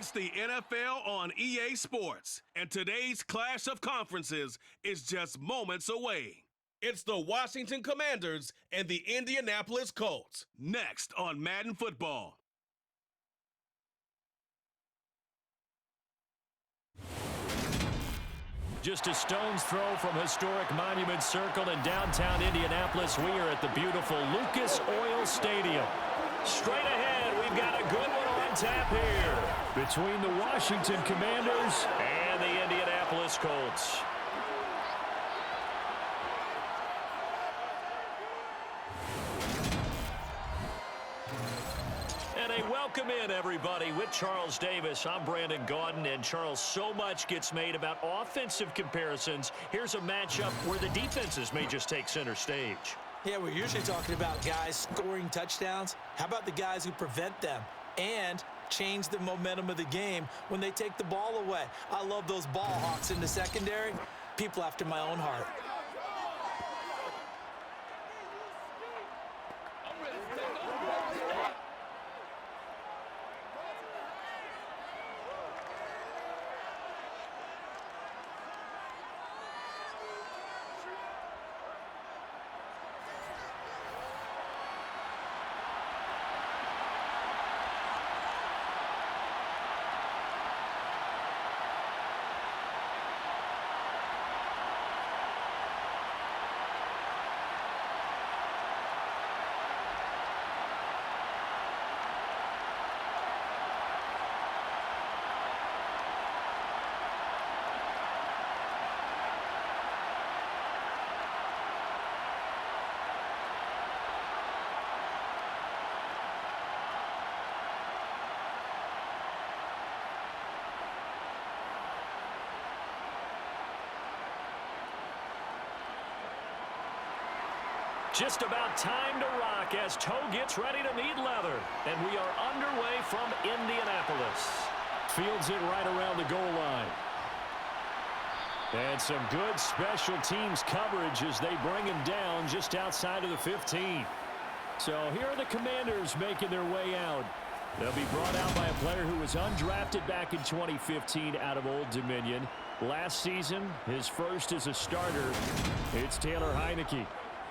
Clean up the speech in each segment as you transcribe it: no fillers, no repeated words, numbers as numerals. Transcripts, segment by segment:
It's the NFL on EA Sports, and today's clash of conferences is just moments away. It's the Washington Commanders and the Indianapolis Colts, next on Madden Football. Just a stone's throw from historic Monument Circle in downtown Indianapolis. We are at the beautiful Lucas Oil Stadium. Straight ahead, we've got a good one on tap here between the Washington Commanders and the Indianapolis Colts. And a welcome in, everybody, with Charles Davis. I'm Brandon Gaudin, and Charles, so much gets made about offensive comparisons. Here's a matchup where the defenses may just take center stage. Yeah, we're usually talking about guys scoring touchdowns. How about the guys who prevent them and change the momentum of the game when they take the ball away? I love those ball hawks in the secondary. People after my own heart. Just about time to rock as toe gets ready to meet leather. And we are underway from Indianapolis. Fields it right around the goal line. And some good special teams coverage as they bring him down just outside of the 15. So here are the Commanders making their way out. They'll be brought out by a player who was undrafted back in 2015 out of Old Dominion. Last season, his first as a starter, it's Taylor Heinicke.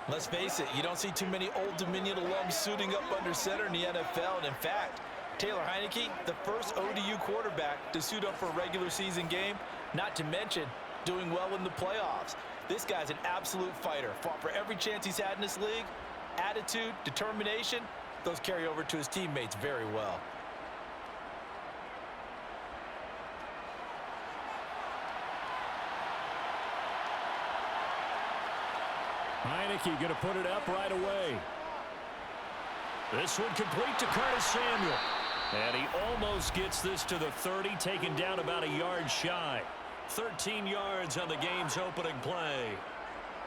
Let's face it, you don't see too many Old Dominion alums suiting up under center in the NFL. And in fact, Taylor Heinicke, the first ODU quarterback to suit up for a regular season game, not to mention doing well in the playoffs. This guy's an absolute fighter. Fought for every chance he's had in this league. Attitude, determination, those carry over to his teammates very well. Heinicke going to put it up right away. This one complete to Curtis Samuel. And he almost gets this to the 30, taken down about a yard shy. 13 yards on the game's opening play.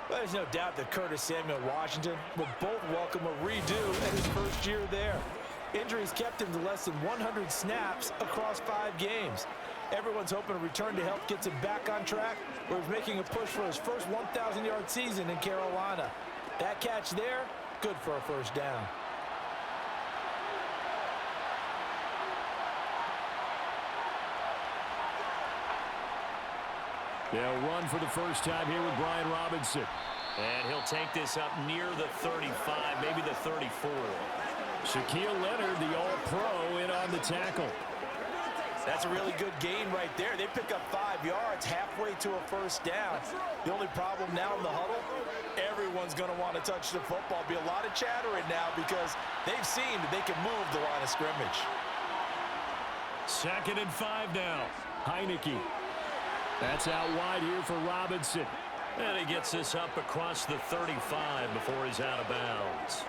Well, there's no doubt that Curtis Samuel and Washington will both welcome a redo at his first year there. Injuries kept him to less than 100 snaps across 5 games. Everyone's hoping a return to health gets him back on track, where he's making a push for his first 1,000-yard season in Carolina. That catch there, good for a first down. They'll run for the first time here with Brian Robinson. And he'll take this up near the 35, maybe the 34. Shaquille Leonard, the All-Pro, in on the tackle. That's a really good gain right there. They pick up 5 yards halfway to a first down. The only problem now in the huddle, everyone's going to want to touch the football. Be a lot of chattering now because they've seen that they can move the line of scrimmage. 2nd and 5 now. Heinicke. That's out wide here for Robinson. And he gets this up across the 35 before he's out of bounds.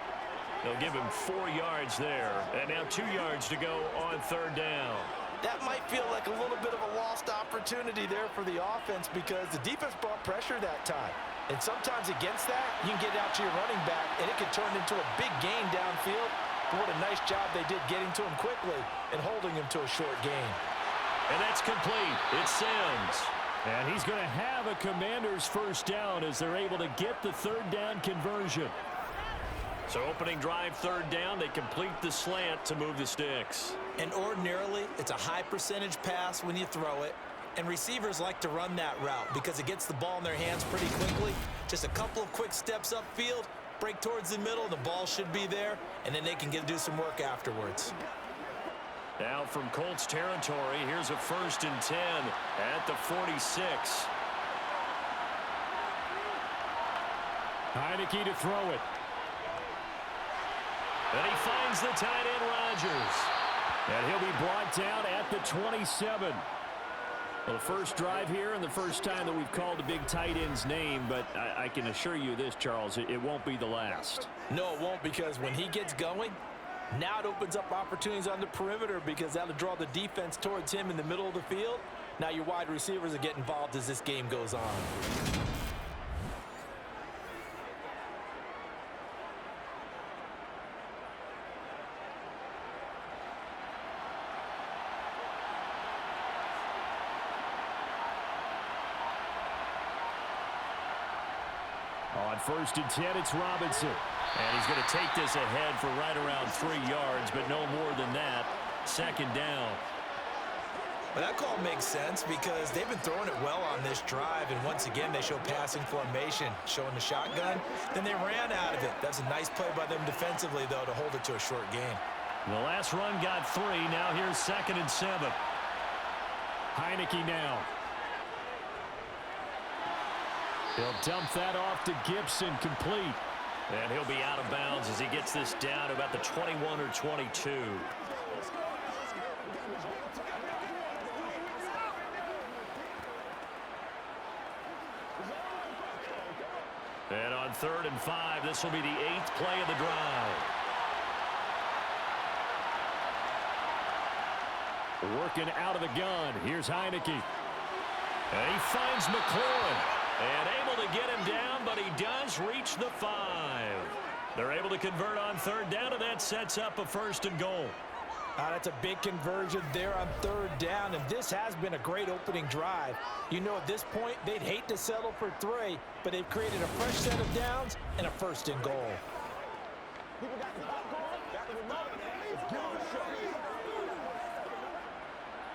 They'll give him 4 yards there. And now 2 yards to go on 3rd down. That might feel like a little bit of a lost opportunity there for the offense because the defense brought pressure that time. And sometimes against that, you can get out to your running back, and it can turn into a big gain downfield. But what a nice job they did getting to him quickly and holding him to a short gain. And that's complete. It's Sims. And he's going to have a Commander's first down as they're able to get the 3rd down conversion. So opening drive, third down, they complete the slant to move the sticks. And ordinarily, it's a high percentage pass when you throw it. And receivers like to run that route because it gets the ball in their hands pretty quickly. Just a couple of quick steps upfield, break towards the middle, the ball should be there, and then they can do some work afterwards. Now from Colts territory, here's a 1st and 10 at the 46. Heineke to throw it. And he finds the tight end, Rodgers. And he'll be brought down at the 27. Well, the first drive here and the first time that we've called a big tight end's name, but I can assure you this, Charles, it won't be the last. No, it won't, because when he gets going, now it opens up opportunities on the perimeter because that'll draw the defense towards him in the middle of the field. Now your wide receivers will get involved as this game goes on. On 1st and 10, it's Robinson. And he's going to take this ahead for right around 3 yards, but no more than that. 2nd down. Well, that call makes sense because they've been throwing it well on this drive, and once again, they show passing formation, showing the shotgun. Then they ran out of it. That's a nice play by them defensively, though, to hold it to a short game. The last run got 3. Now here's 2nd and 7. Heineke now. He'll dump that off to Gibson, complete. And he'll be out of bounds as he gets this down to about the 21 or 22. And on 3rd and 5, this will be the 8th play of the drive. Working out of the gun. Here's Heineke. And he finds McLaurin. And able to get him down, but he does reach the 5. They're able to convert on 3rd down, and that sets up a 1st and goal. That's a big conversion there on 3rd down, and this has been a great opening drive. You know, at this point, they'd hate to settle for 3, but they've created a fresh set of downs and a 1st and goal.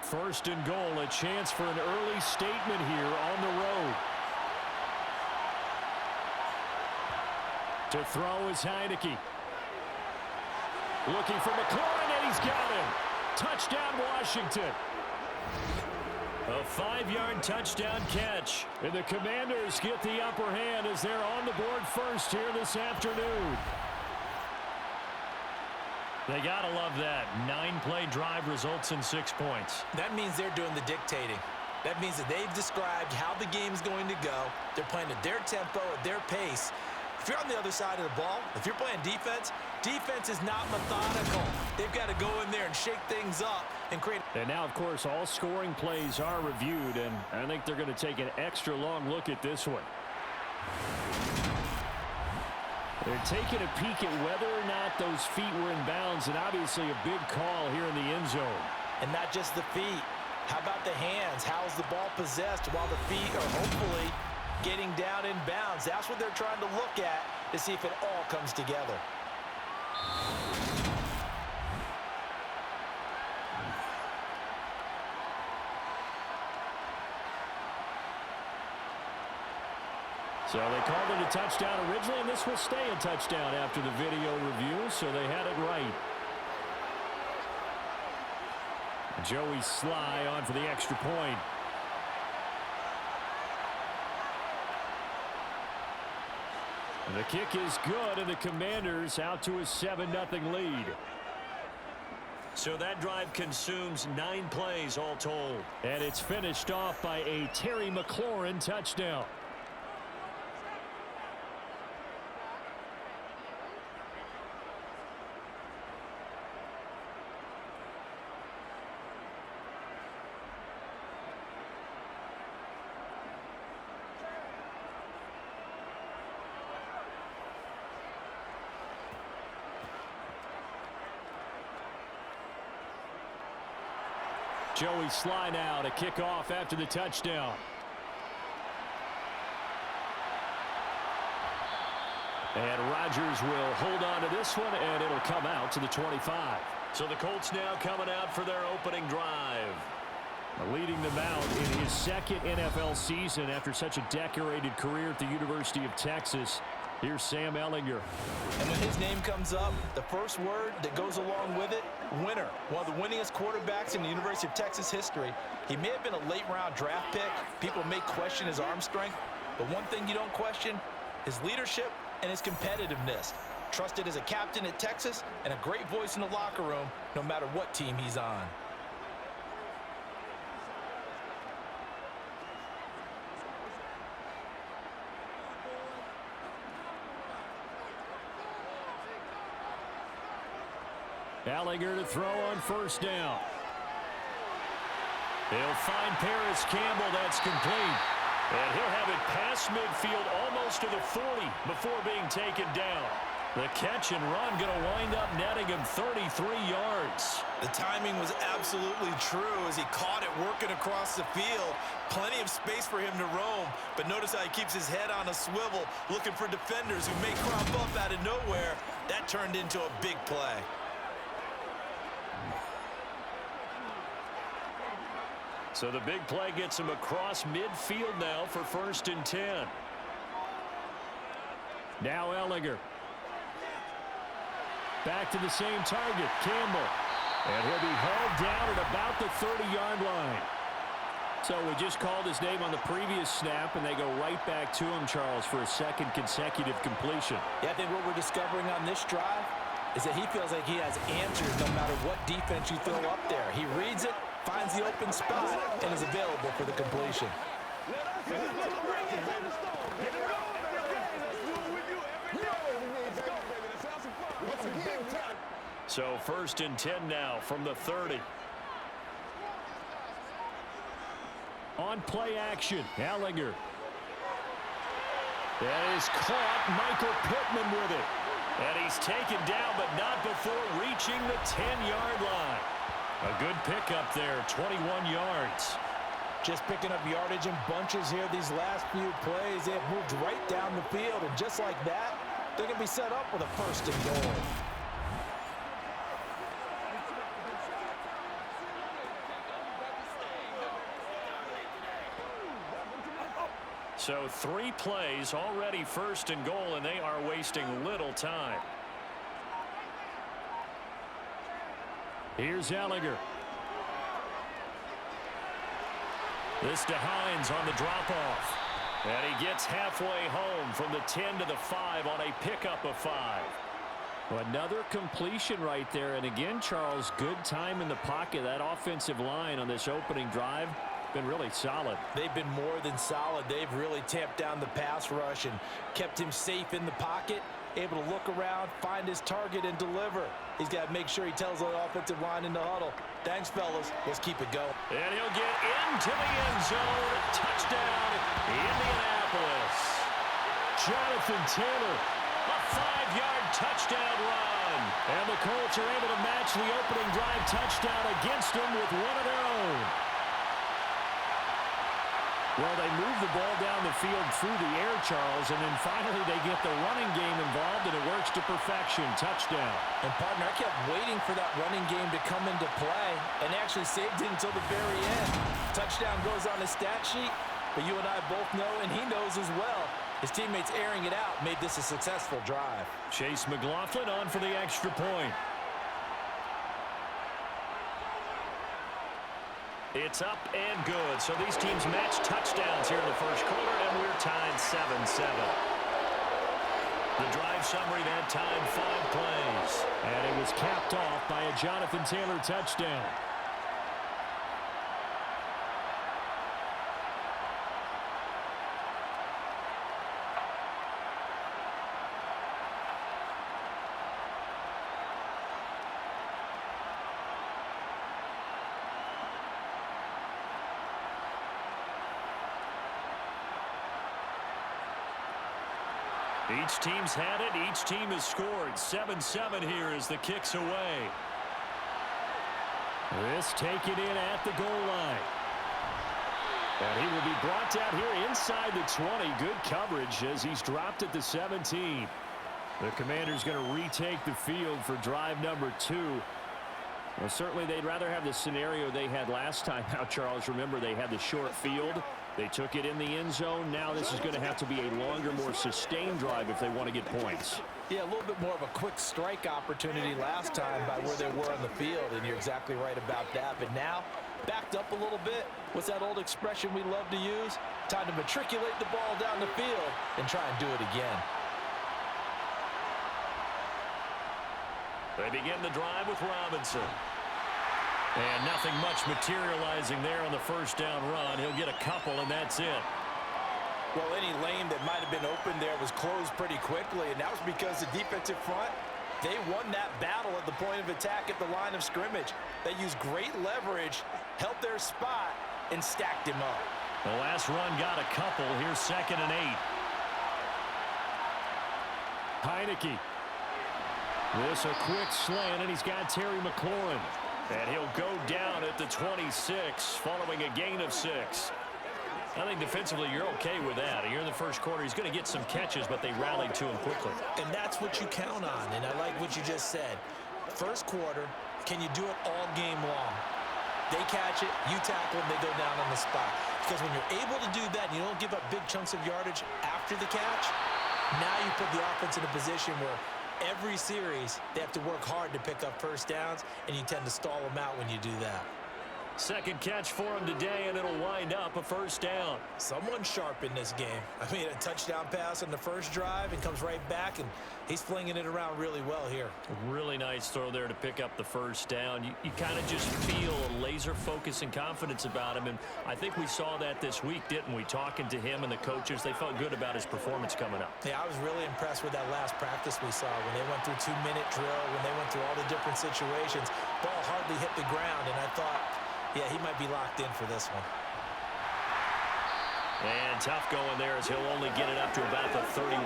First and goal, a chance for an early statement here on the road. To throw is Heineke. Looking for McLaurin, and he's got him. Touchdown, Washington. A 5-yard touchdown catch. And the Commanders get the upper hand as they're on the board first here this afternoon. They got to love that. 9-play drive results in 6 points. That means they're doing the dictating. That means that they've described how the game's going to go. They're playing at their tempo, at their pace. If you're on the other side of the ball, if you're playing defense, defense is not methodical. They've got to go in there and shake things up and create. And now, of course, all scoring plays are reviewed, and I think they're going to take an extra long look at this one. They're taking a peek at whether or not those feet were in bounds, and obviously a big call here in the end zone. And not just the feet. How about the hands? How's the ball possessed while the feet are hopefully getting down in bounds? That's what they're trying to look at to see if it all comes together. So they called it a touchdown originally, and this will stay a touchdown after the video review, so they had it right. Joey Sly on for the extra point. The kick is good, and the Commanders out to a 7-0 lead. So that drive consumes 9 plays all told. And it's finished off by a Terry McLaurin touchdown. Joey Sly now to kick off after the touchdown. And Rodgers will hold on to this one, and it'll come out to the 25. So the Colts now coming out for their opening drive. Leading them out in his second NFL season after such a decorated career at the University of Texas. Here's Sam Ehlinger. And when his name comes up, the first word that goes along with it, winner. One of the winningest quarterbacks in the University of Texas history. He may have been a late-round draft pick. People may question his arm strength. But one thing you don't question, his leadership and his competitiveness. Trusted as a captain at Texas and a great voice in the locker room no matter what team he's on. Ehlinger to throw on first down. He'll find Paris Campbell. That's complete. And he'll have it past midfield almost to the 40 before being taken down. The catch and run going to wind up netting him 33 yards. The timing was absolutely true as he caught it working across the field. Plenty of space for him to roam, but notice how he keeps his head on a swivel looking for defenders who may crop up out of nowhere. That turned into a big play. So the big play gets him across midfield now for 1st and 10. Now Ehlinger. Back to the same target, Campbell. And he'll be held down at about the 30-yard line. So we just called his name on the previous snap, and they go right back to him, Charles, for a second consecutive completion. Yeah, I think what we're discovering on this drive is that he feels like he has answers no matter what defense you throw up there. He reads it, finds the open spot, and is available for the completion. So 1st and 10 now from the 30. On play action, Ehlinger. That is caught. Michael Pittman with it. And he's taken down, but not before reaching the 10-yard line. A good pickup there, 21 yards. Just picking up yardage in bunches here these last few plays. They have moved right down the field, and just like that, they're going to be set up with a 1st and goal. So 3 plays, already 1st and goal, and they are wasting little time. Here's Ehlinger. This to Hines on the drop-off. And he gets halfway home from the 10 to the 5 on a pickup of 5. Another completion right there. And again, Charles, good time in the pocket. That offensive line on this opening drive been really solid. They've been more than solid. They've really tamped down the pass rush and kept him safe in the pocket, able to look around, find his target, and deliver. He's got to make sure he tells the offensive line in the huddle, thanks, fellas. Let's keep it going. And he'll get into the end zone. Touchdown, Indianapolis. Jonathan Taylor, a 5-yard touchdown run. And the Colts are able to match the opening drive touchdown against them with one of their own. Well, they move the ball down the field through the air, Charles, and then finally they get the running game involved, and it works to perfection. Touchdown. And, partner, I kept waiting for that running game to come into play and actually saved it until the very end. Touchdown goes on the stat sheet, but you and I both know, and he knows as well, his teammates airing it out made this a successful drive. Chase McLaughlin on for the extra point. It's up and good. So these teams match touchdowns here in the first quarter, and we're tied 7-7. The drive summary that time, 5 plays. And it was capped off by a Jonathan Taylor touchdown. Each team's had it. Each team has scored. 7-7 here as the kick's away. This taken in at the goal line. And he will be brought down here inside the 20. Good coverage as he's dropped at the 17. The Commanders going to retake the field for drive number 2. Well, certainly they'd rather have the scenario they had last time out, Charles. Remember, they had the short field. They took it in the end zone. Now this is going to have to be a longer, more sustained drive if they want to get points. Yeah, a little bit more of a quick strike opportunity last time by where they were on the field, and you're exactly right about that. But now, backed up a little bit. What's that old expression we love to use? Time to matriculate the ball down the field and try and do it again. They begin the drive with Robinson. And nothing much materializing there on the first down run. He'll get a couple, and that's it. Well, any lane that might have been open there was closed pretty quickly, and that was because the defensive front, they won that battle at the point of attack at the line of scrimmage. They used great leverage, held their spot, and stacked him up. The last run got a couple. Here's 2nd and 8. Heineke. This a quick slant, and he's got Terry McLaurin. And he'll go down at the 26 following a gain of 6. I think defensively you're okay with that. Here in the first quarter, he's going to get some catches, but they rallied to him quickly. And that's what you count on, and I like what you just said. First quarter, can you do it all game long? They catch it, you tackle them, they go down on the spot. Because when you're able to do that and you don't give up big chunks of yardage after the catch, now you put the offense in a position where every series, they have to work hard to pick up first downs, and you tend to stall them out when you do that. Second catch for him today, and it'll wind up a first down. Someone's sharp in this game. I mean, a touchdown pass on the first drive and comes right back, and he's flinging it around really well here. A really nice throw there to pick up the first down. You kind of just feel a laser focus and confidence about him, and I think we saw that this week, didn't we? Talking to him and the coaches, they felt good about his performance coming up. Yeah, I was really impressed with that last practice we saw when they went through 2-minute drill, when they went through all the different situations. Ball hardly hit the ground, and I thought, yeah, he might be locked in for this one. And tough going there as he'll only get it up to about the 31.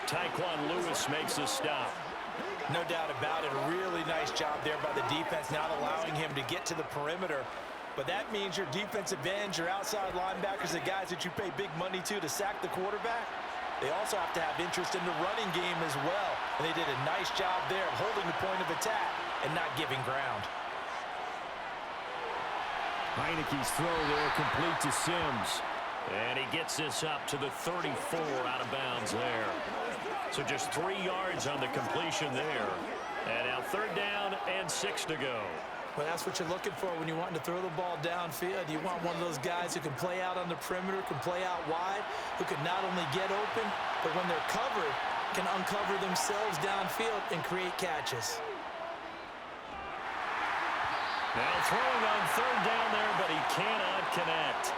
Tyquan Lewis makes the stop. No doubt about it. A really nice job there by the defense, not allowing him to get to the perimeter. But that means your defensive ends, your outside linebackers, the guys that you pay big money to sack the quarterback, they also have to have interest in the running game as well. And they did a nice job there of holding the point of attack and not giving ground. Heineke's throw there complete to Sims. And he gets this up to the 34 out of bounds there. So just 3 yards on the completion there. And now 3rd down and 6 to go. Well, that's what you're looking for when you're wanting to throw the ball downfield. You want one of those guys who can play out on the perimeter, can play out wide, who can not only get open, but when they're covered, can uncover themselves downfield and create catches. Now throwing on 3rd down there, but he cannot connect.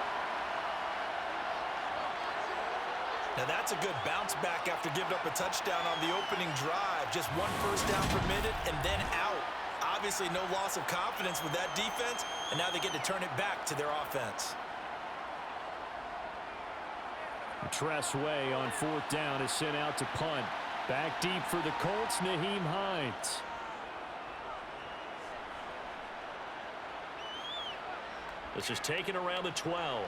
Now that's a good bounce back after giving up a touchdown on the opening drive. Just 1 first down permitted and then out. Obviously no loss of confidence with that defense, and now they get to turn it back to their offense. Tress Way on 4th down is sent out to punt. Back deep for the Colts, Nyheim Hines. This is taken around the 12.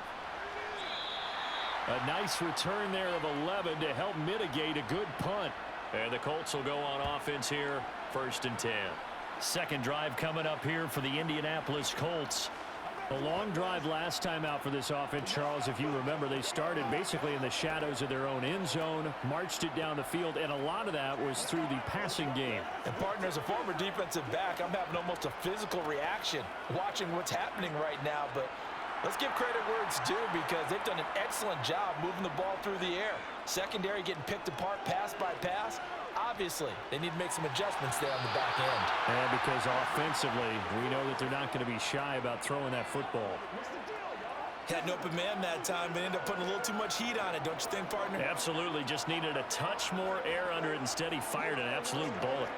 A nice return there of 11 to help mitigate a good punt. And the Colts will go on offense here, 1st and 10. Second drive coming up here for the Indianapolis Colts. A long drive last time out for this offense, Charles. If you remember, they started basically in the shadows of their own end zone, marched it down the field, and a lot of that was through the passing game. And partner, as a former defensive back, I'm having almost a physical reaction watching what's happening right now. But let's give credit where it's due, because they've done an excellent job moving the ball through the air. Secondary getting picked apart pass by pass. Obviously, they need to make some adjustments there on the back end. And because offensively, we know that they're not going to be shy about throwing that football. Had an open man that time, but ended up putting a little too much heat on it, don't you think, partner? Absolutely. Just needed a touch more air under it. Instead, he fired an absolute bullet.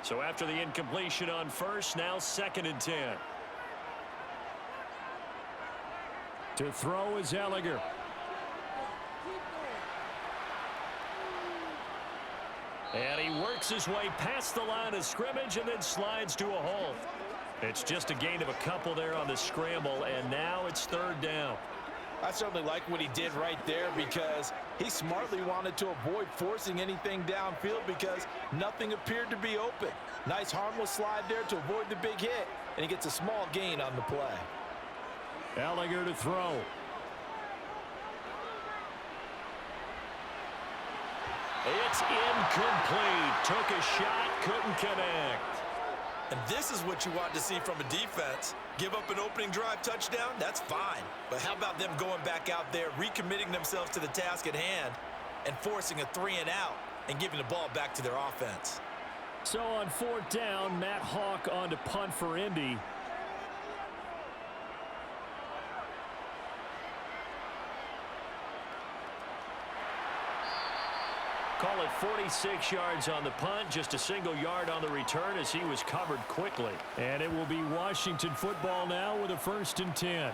So after the incompletion on 1st, now 2nd and 10. To throw is Ellinger. And he works his way past the line of scrimmage and then slides to a halt. It's just a gain of a couple there on the scramble, and now it's 3rd down. I certainly like what he did right there because he smartly wanted to avoid forcing anything downfield because nothing appeared to be open. Nice harmless slide there to avoid the big hit, and he gets a small gain on the play. Ellinger to throw. It's incomplete. Took a shot, couldn't connect. And this is what you want to see from a defense. Give up an opening drive touchdown, that's fine. But how about them going back out there, recommitting themselves to the task at hand, and forcing a 3-and-out and giving the ball back to their offense. So on 4th down, Matt Hawk on to punt for Indy. Call it 46 yards on the punt, just a single yard on the return as he was covered quickly. And it will be Washington football now with a 1st and 10.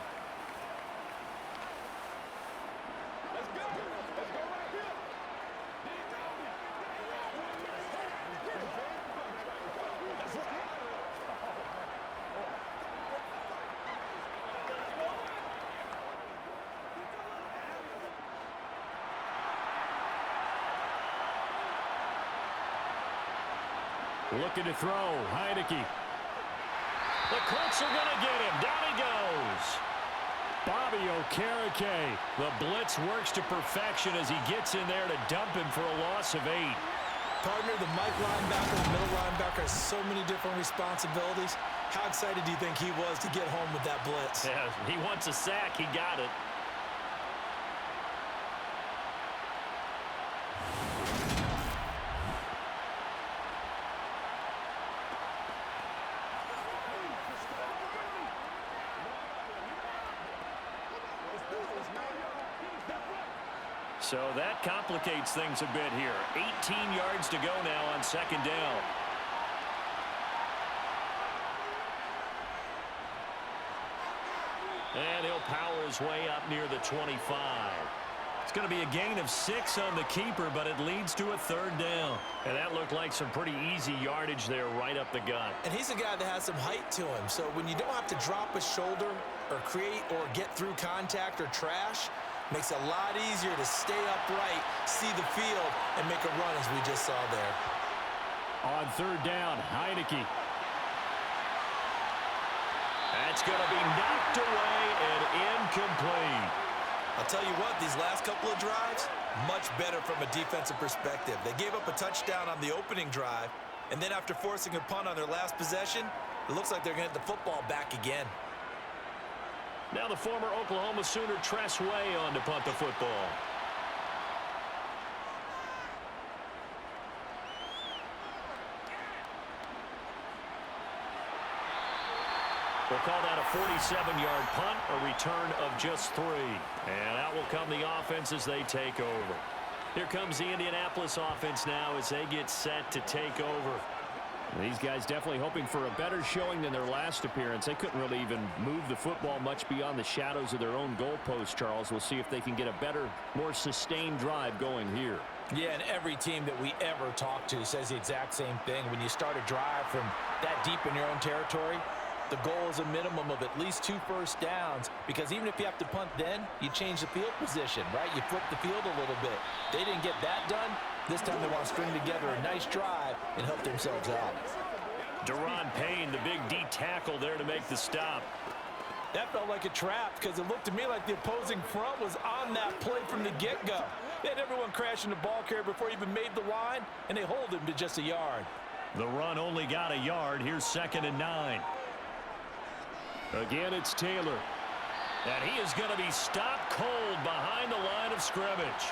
Looking to throw, Heineke. The Colts are going to get him. Down he goes. Bobby Okereke. The blitz works to perfection as he gets in there to dump him for a loss of 8. Partner, the Mike linebacker, the middle linebacker has so many different responsibilities. How excited do you think he was to get home with that blitz? Yeah, he wants a sack. He got it. So that complicates things a bit here. 18 yards to go now on 2nd down. And he'll power his way up near the 25. It's going to be a gain of 6 on the keeper, but it leads to a 3rd down. And that looked like some pretty easy yardage there right up the gut. And he's a guy that has some height to him. So when you don't have to drop a shoulder or create or get through contact or trash, makes it a lot easier to stay upright, see the field, and make a run as we just saw there. On 3rd down, Heineke. That's going to be knocked away and incomplete. I'll tell you what, these last couple of drives, much better from a defensive perspective. They gave up a touchdown on the opening drive, and then after forcing a punt on their last possession, it looks like they're going to get the football back again. Now the former Oklahoma Sooner Tress Way on to punt the football. We'll call that a 47-yard punt, a return of just 3. And out will come the offense as they take over. Here comes the Indianapolis offense now as they get set to take over. These guys definitely hoping for a better showing than their last appearance. They couldn't really even move the football much beyond the shadows of their own goalpost, Charles. We'll see if they can get a better, more sustained drive going here. Yeah, and every team that we ever talk to says the exact same thing. When you start a drive from that deep in your own territory, the goal is a minimum of at least 2 first downs, because even if you have to punt then, you change the field position, right? You flip the field a little bit. They didn't get that done. This time they want to string together a nice drive and help themselves out. Deron Payne, the big D tackle there to make the stop. That felt like a trap because it looked to me like the opposing front was on that play from the get-go. They had everyone crashing the ball carrier before he even made the line, and they hold him to just a yard. The run only got a yard. Here's 2nd and 9. Again, it's Taylor. And he is going to be stopped cold behind the line of scrimmage.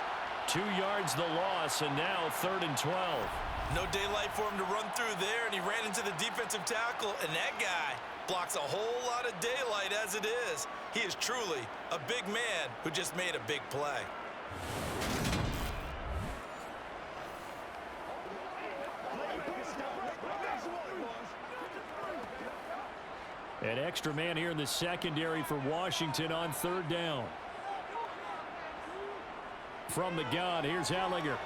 2 yards the loss, and now 3rd and 12. No daylight for him to run through there, and he ran into the defensive tackle, and that guy blocks a whole lot of daylight as it is. He is truly a big man who just made a big play. An extra man here in the secondary for Washington on 3rd down. From the gun, here's Ellinger.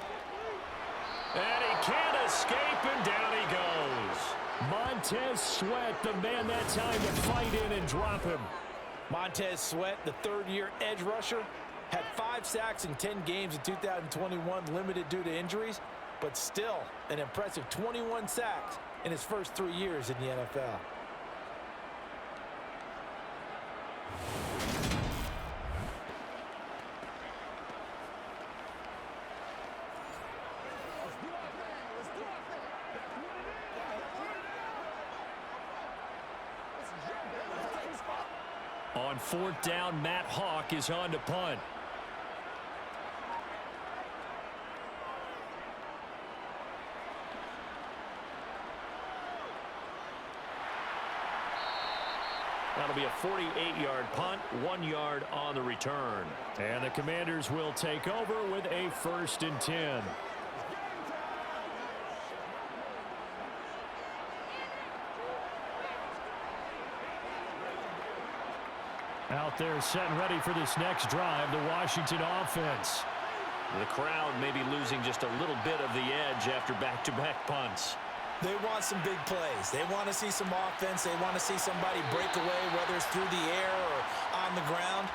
And he can't escape, and down he goes. Montez Sweat, the man that time to fight in and drop him. Montez Sweat, the third-year edge rusher, had 5 sacks in 10 games in 2021, limited due to injuries, but still an impressive 21 sacks in his first 3 years in the NFL. On 4th down, Matt Hawk is on to punt. That'll be a 48-yard punt, 1 yard on the return. And the Commanders will take over with a 1st and 10. Out there setting ready for this next drive, the Washington offense. The crowd may be losing just a little bit of the edge after back-to-back punts. They want some big plays. They want to see some offense. They want to see somebody break away, whether it's through the air or on the ground.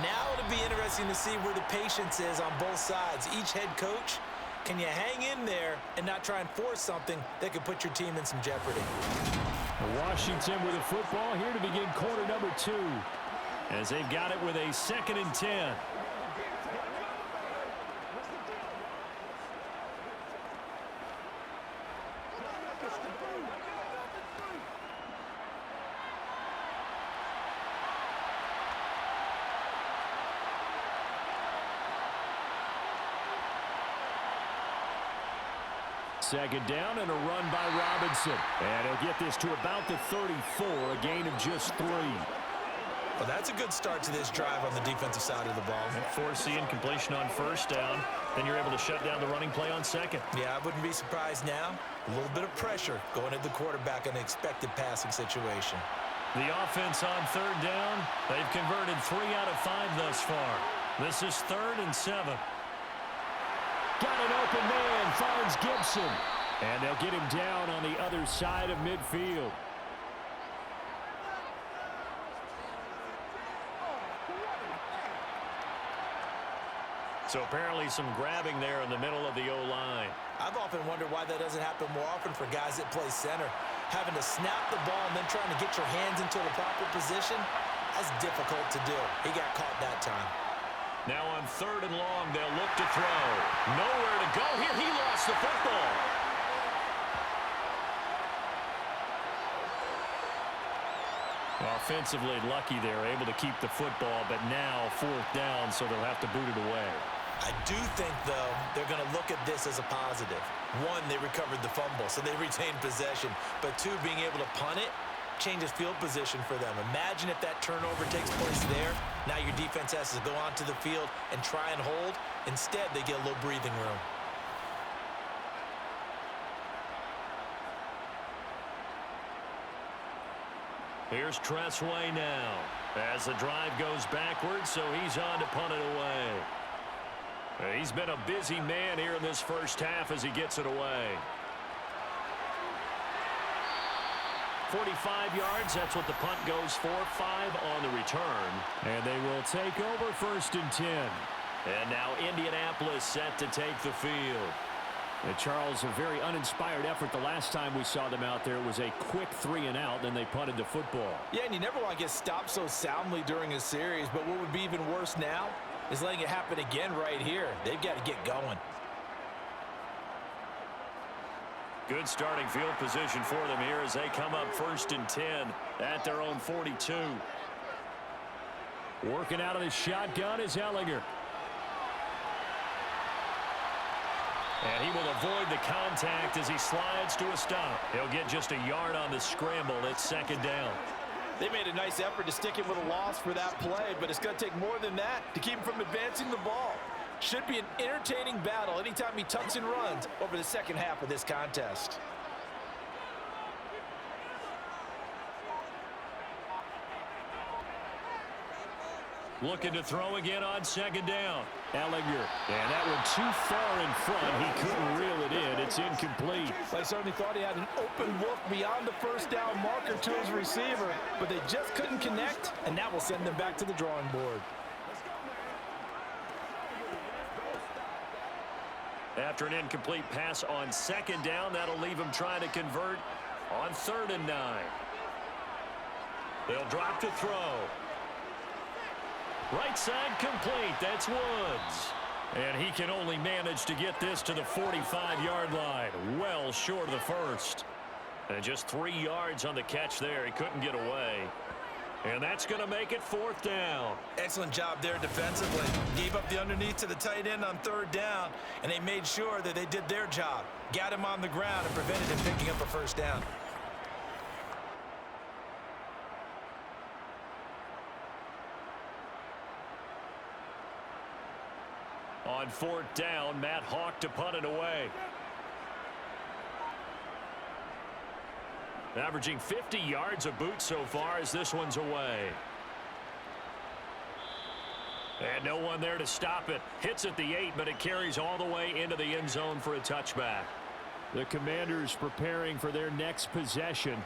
Now it'll be interesting to see where the patience is on both sides. Each head coach, can you hang in there and not try and force something that could put your team in some jeopardy? Washington with a football here to begin quarter number 2. As they've got it with a 2nd and 10. Second down and a run by Robinson. And he'll get this to about the 34, a gain of just 3. Well, that's a good start to this drive on the defensive side of the ball. Force the incompletion on 1st down. Then you're able to shut down the running play on 2nd. Yeah, I wouldn't be surprised now. A little bit of pressure going at the quarterback in an expected passing situation. The offense on 3rd down, they've converted 3 out of 5 thus far. This is 3rd and 7. Got an open man, finds Gibson. And they'll get him down on the other side of midfield. So apparently some grabbing there in the middle of the O-line. I've often wondered why that doesn't happen more often for guys that play center. Having to snap the ball and then trying to get your hands into the proper position, that's difficult to do. He got caught that time. Now on 3rd and long, they'll look to throw. Nowhere to go here. He lost the football. Offensively lucky they're able to keep the football, but now 4th down, so they'll have to boot it away. I do think, though, they're going to look at this as a positive. 1, they recovered the fumble, so they retained possession. But 2, being able to punt it changes field position for them. Imagine if that turnover takes place there. Now your defense has to go onto the field and try and hold. Instead, they get a little breathing room. Here's Tressway now as the drive goes backwards, so he's on to punt it away. He's been a busy man here in this first half as he gets it away. 45 yards, that's what the punt goes for. 5 on the return. And they will take over 1st and 10. And now Indianapolis set to take the field. And Charles, a very uninspired effort the last time we saw them out there. It was a quick 3 and out, then they punted the football. Yeah, and you never want to get stopped so soundly during a series, but what would be even worse now is letting it happen again right here. They've got to get going. Good starting field position for them here as they come up 1st and 10 at their own 42. Working out of the shotgun is Ellinger. And he will avoid the contact as he slides to a stop. He'll get just a yard on the scramble. It's 2nd down. They made a nice effort to stick him with a loss for that play, but it's going to take more than that to keep him from advancing the ball. Should be an entertaining battle anytime he tucks and runs over the second half of this contest. Looking to throw again on second down. Ellinger. And that one too far in front. He couldn't reel it in. It's incomplete. I certainly thought he had an open look beyond the first down marker to his receiver, but they just couldn't connect, and that will send them back to the drawing board. After an incomplete pass on second down, that'll leave him trying to convert on 3rd and 9. They'll drop to throw. Right side complete. That's Woods. And he can only manage to get this to the 45-yard line. Well short of the first. And just 3 yards on the catch there. He couldn't get away. And that's going to make it 4th down. Excellent job there defensively. Gave up the underneath to the tight end on 3rd down, and they made sure that they did their job. Got him on the ground and prevented him picking up a first down. On 4th down, Matt Hawk to punt it away. Averaging 50 yards a boot so far as this one's away. And no one there to stop it. Hits at the 8, but it carries all the way into the end zone for a touchback. The Commanders preparing for their next possession.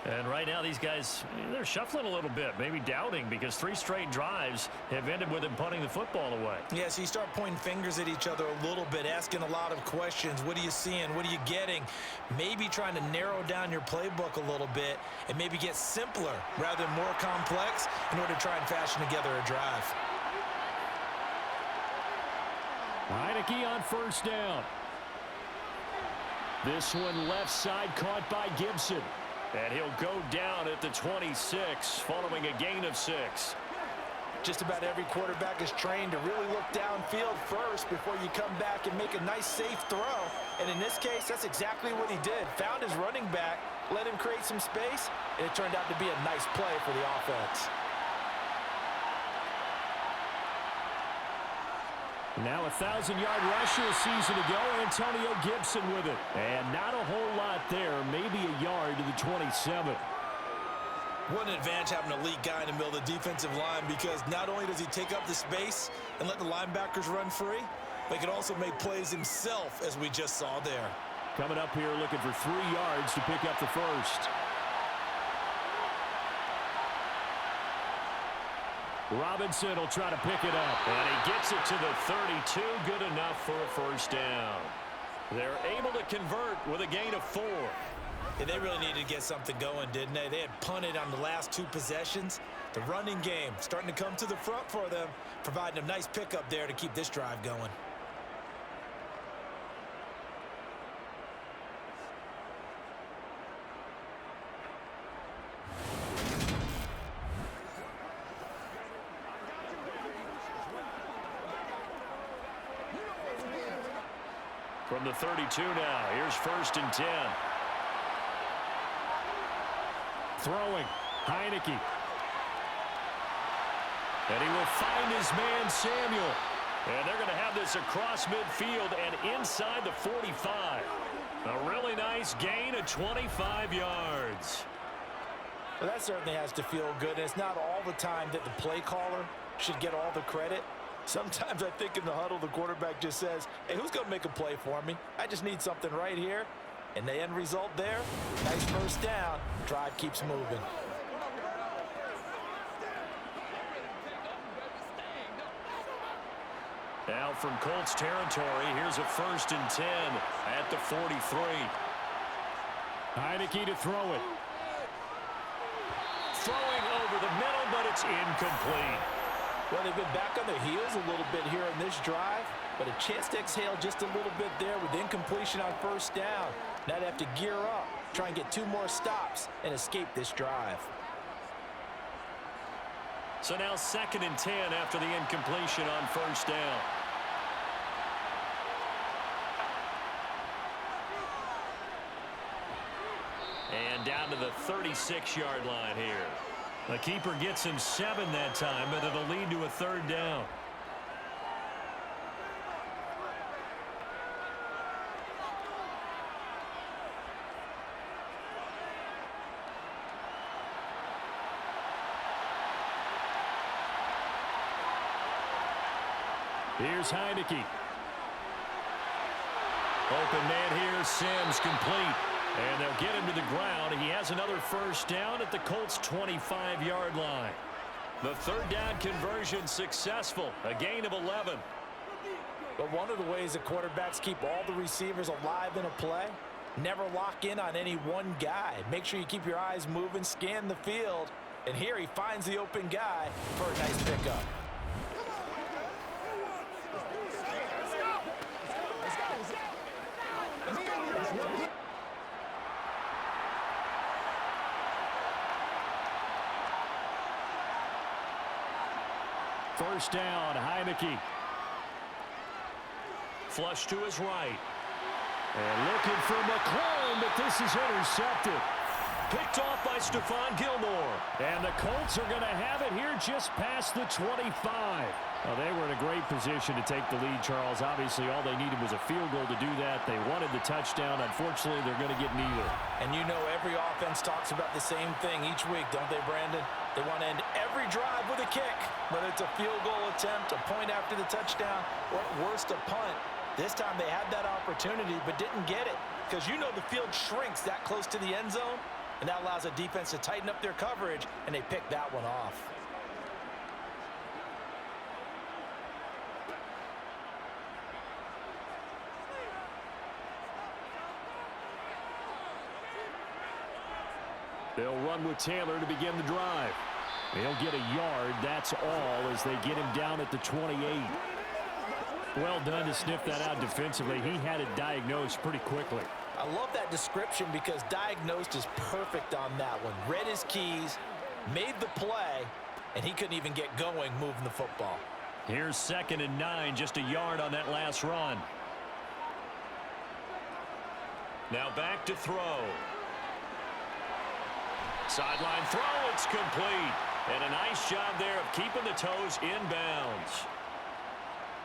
And right now these guys, they're shuffling a little bit, maybe doubting, because 3 straight drives have ended with them punting the football away. Yeah, so you start pointing fingers at each other a little bit, asking a lot of questions. What are you seeing? What are you getting? Maybe trying to narrow down your playbook a little bit and maybe get simpler rather than more complex in order to try and fashion together a drive. Heineke on 1st down. This one left side caught by Gibson. And he'll go down at the 26 following a gain of 6. Just about every quarterback is trained to really look downfield first before you come back and make a nice, safe throw. And in this case, that's exactly what he did. Found his running back, let him create some space, and it turned out to be a nice play for the offense. Now a 1,000-yard rusher a season ago, Antonio Gibson with it. And not a whole lot there, maybe a yard to the 27. What an advantage having a elite guy in the middle of the defensive line, because not only does he take up the space and let the linebackers run free, but he can also make plays himself, as we just saw there. Coming up here looking for 3 yards to pick up the first. Robinson will try to pick it up. And he gets it to the 32. Good enough for a first down. They're able to convert with a gain of 4. Yeah, they really needed to get something going, didn't they? They had punted on the last 2 possessions. The running game starting to come to the front for them, providing a nice pickup there to keep this drive going. From the 32 now, here's 1st and 10. Throwing, Heineke. And he will find his man, Samuel. And they're going to have this across midfield and inside the 45. A really nice gain of 25 yards. Well, that certainly has to feel good. And it's not all the time that the play caller should get all the credit. Sometimes I think in the huddle, the quarterback just says, hey, who's going to make a play for me? I just need something right here. And the end result there, nice first down. Drive keeps moving. Now from Colts territory, here's a 1st and 10 at the 43. Heineke to throw it. Throwing over the middle, but it's incomplete. Well, they've been back on their heels a little bit here in this drive, but a chance to exhale just a little bit there with incompletion on first down. Now they have to gear up, try and get 2 more stops and escape this drive. So now 2nd and 10 after the incompletion on first down. And down to the 36-yard line here. The keeper gets him 7 that time, but it'll lead to a 3rd down. Here's Heineke. Open man here, Sims complete. And they'll get him to the ground. He has another first down at the Colts' 25-yard line. The third down conversion successful. A gain of 11. But one of the ways that quarterbacks keep all the receivers alive in a play, never lock in on any one guy. Make sure you keep your eyes moving, scan the field. And here he finds the open guy for a nice pickup. First down, Heineke. Flush to his right. And looking for McClellan, but this is intercepted. Picked off by Stephon Gilmore. And the Colts are going to have it here just past the 25. Well, they were in a great position to take the lead, Charles. Obviously, all they needed was a field goal to do that. They wanted the touchdown. Unfortunately, they're going to get neither. And you know every offense talks about the same thing each week, don't they, Brandon? They want to end every drive with a kick, whether it's a field goal attempt, a point after the touchdown, or at worst, a punt. This time they had that opportunity but didn't get it because you know the field shrinks that close to the end zone, and that allows a defense to tighten up their coverage, and they pick that one off. They'll run with Taylor to begin the drive. They'll get a yard, that's all, as they get him down at the 28. Well done to sniff that out defensively. He had it diagnosed pretty quickly. I love that description because diagnosed is perfect on that one. Read his keys, made the play, and he couldn't even get going moving the football. Here's 2nd and 9, just a yard on that last run. Now back to throw. Sideline throw, it's complete. And a nice job there of keeping the toes inbounds.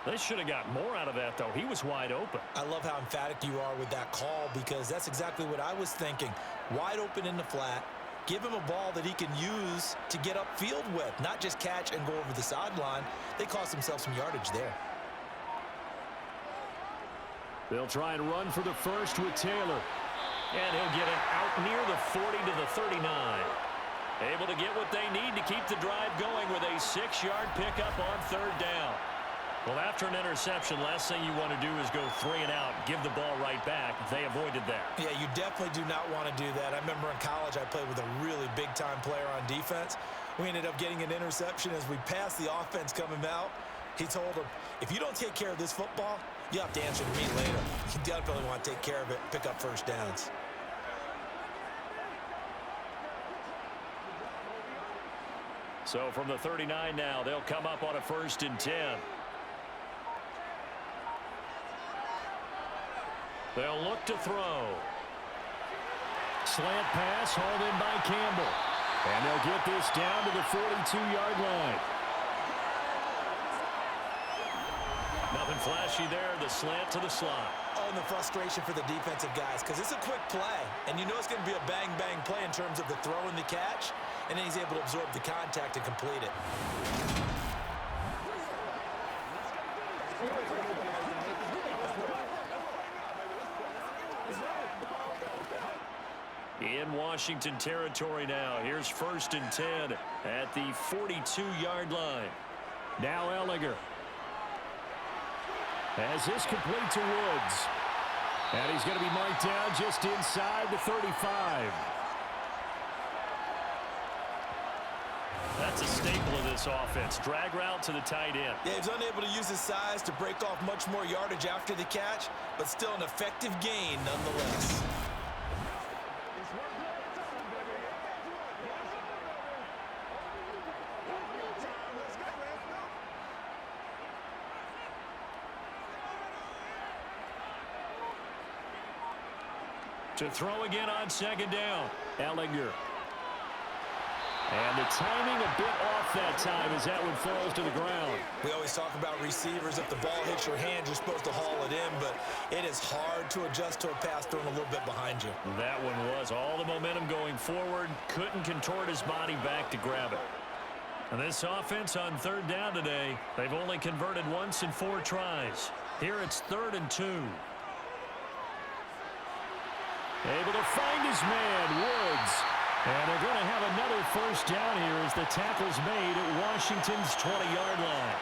They should have got more out of that, though. He was wide open. I love how emphatic you are with that call because that's exactly what I was thinking. Wide open in the flat. Give him a ball that he can use to get upfield with, not just catch and go over the sideline. They cost themselves some yardage there. They'll try and run for the first with Taylor. And he'll get it out near the 40 to the 39. Able to get what they need to keep the drive going with a 6-yard pickup on third down. Well, after an interception, last thing you want to do is go 3 and out, give the ball right back. They avoided that. Yeah, you definitely do not want to do that. I remember in college I played with a really big-time player on defense. We ended up getting an interception as we passed the offense coming out. He told him, if you don't take care of this football, you have to answer to me later. You definitely want to take care of it, pick up first downs. So from the 39 now, they'll come up on a 1st and 10. They'll look to throw. Slant pass hauled in by Campbell. And they'll get this down to the 42-yard line. Nothing flashy there, the slant to the slot. Oh, and the frustration for the defensive guys because it's a quick play. And you know it's going to be a bang-bang play in terms of the throw and the catch. And then he's able to absorb the contact and complete it. In Washington territory now. Here's 1st and 10 at the 42-yard line. Now Ellinger. As this complete to Woods. And he's going to be marked down just inside the 35. That's a staple of this offense. Drag route to the tight end. Yeah, he's unable to use his size to break off much more yardage after the catch, but still an effective gain nonetheless. To throw again on 2nd down. Ellinger. And the timing a bit off that time as that one falls to the ground. We always talk about receivers. If the ball hits your hand, you're supposed to haul it in, but it is hard to adjust to a pass thrown a little bit behind you. That one was all the momentum going forward. Couldn't contort his body back to grab it. And this offense on third down today, they've only converted once in 4 tries. Here it's 3rd and 2. Able to find his man, Woods. And they're going to have another first down here as the tackle's made at Washington's 20-yard line.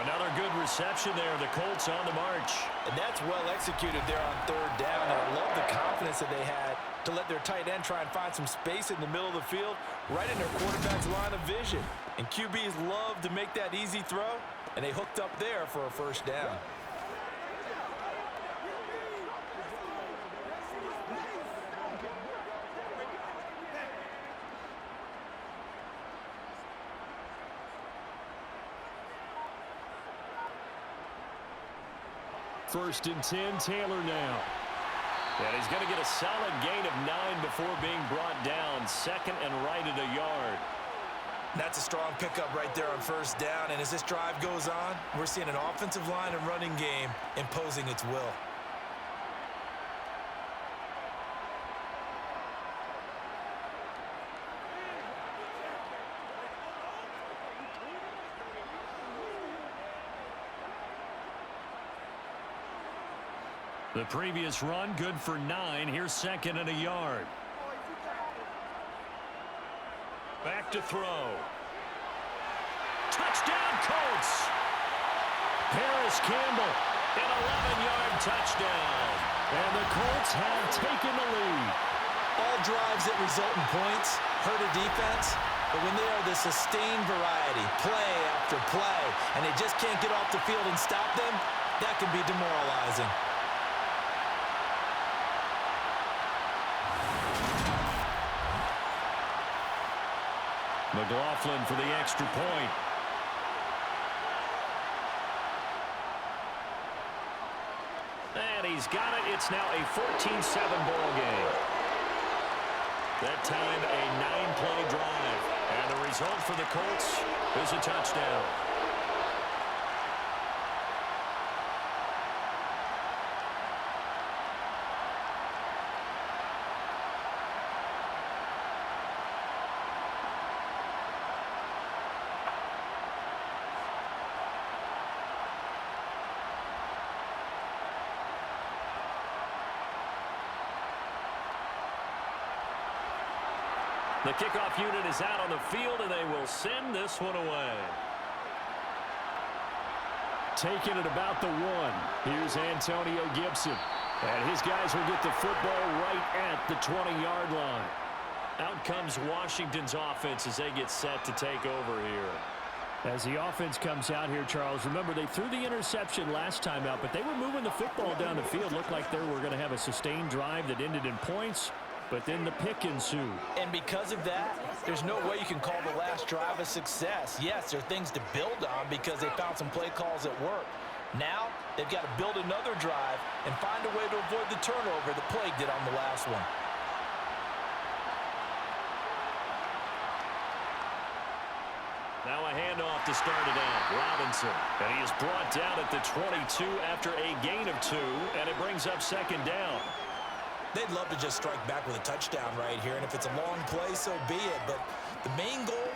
Another good reception there. The Colts on the march. And that's well executed there on 3rd down. And I love the confidence that they had to let their tight end try and find some space in the middle of the field, right in their quarterback's line of vision. And QBs love to make that easy throw, and they hooked up there for a first down. First and 10, Taylor now. And he's going to get a solid gain of 9 before being brought down. 2nd and right at a yard. That's a strong pickup right there on first down. And as this drive goes on, we're seeing an offensive line and running game imposing its will. The previous run, good for 9. Here's 2nd and a yard. Back to throw. Touchdown, Colts! Paris Campbell, an 11-yard touchdown. And the Colts have taken the lead. All drives that result in points hurt a defense, but when they are the sustained variety, play after play, and they just can't get off the field and stop them, that can be demoralizing. McLaughlin for the extra point. And he's got it. It's now a 14-7 ball game. That time a 9-play drive. And the result for the Colts is a touchdown. The kickoff unit is out on the field, and they will send this one away. Taking it about the 1. Here's Antonio Gibson. And his guys will get the football right at the 20-yard line. Out comes Washington's offense as they get set to take over here. As the offense comes out here, Charles, remember they threw the interception last time out, but they were moving the football down the field. Looked like they were going to have a sustained drive that ended in points. But then the pick ensued. And because of that, there's no way you can call the last drive a success. Yes, there are things to build on because they found some play calls that work. Now, they've got to build another drive and find a way to avoid the turnover that plagued it on the last one. Now a handoff to start it out. Robinson. And he is brought down at the 22 after a gain of 2, and it brings up 2nd down. They'd love to just strike back with a touchdown right here, and if it's a long play, so be it. But the main goal,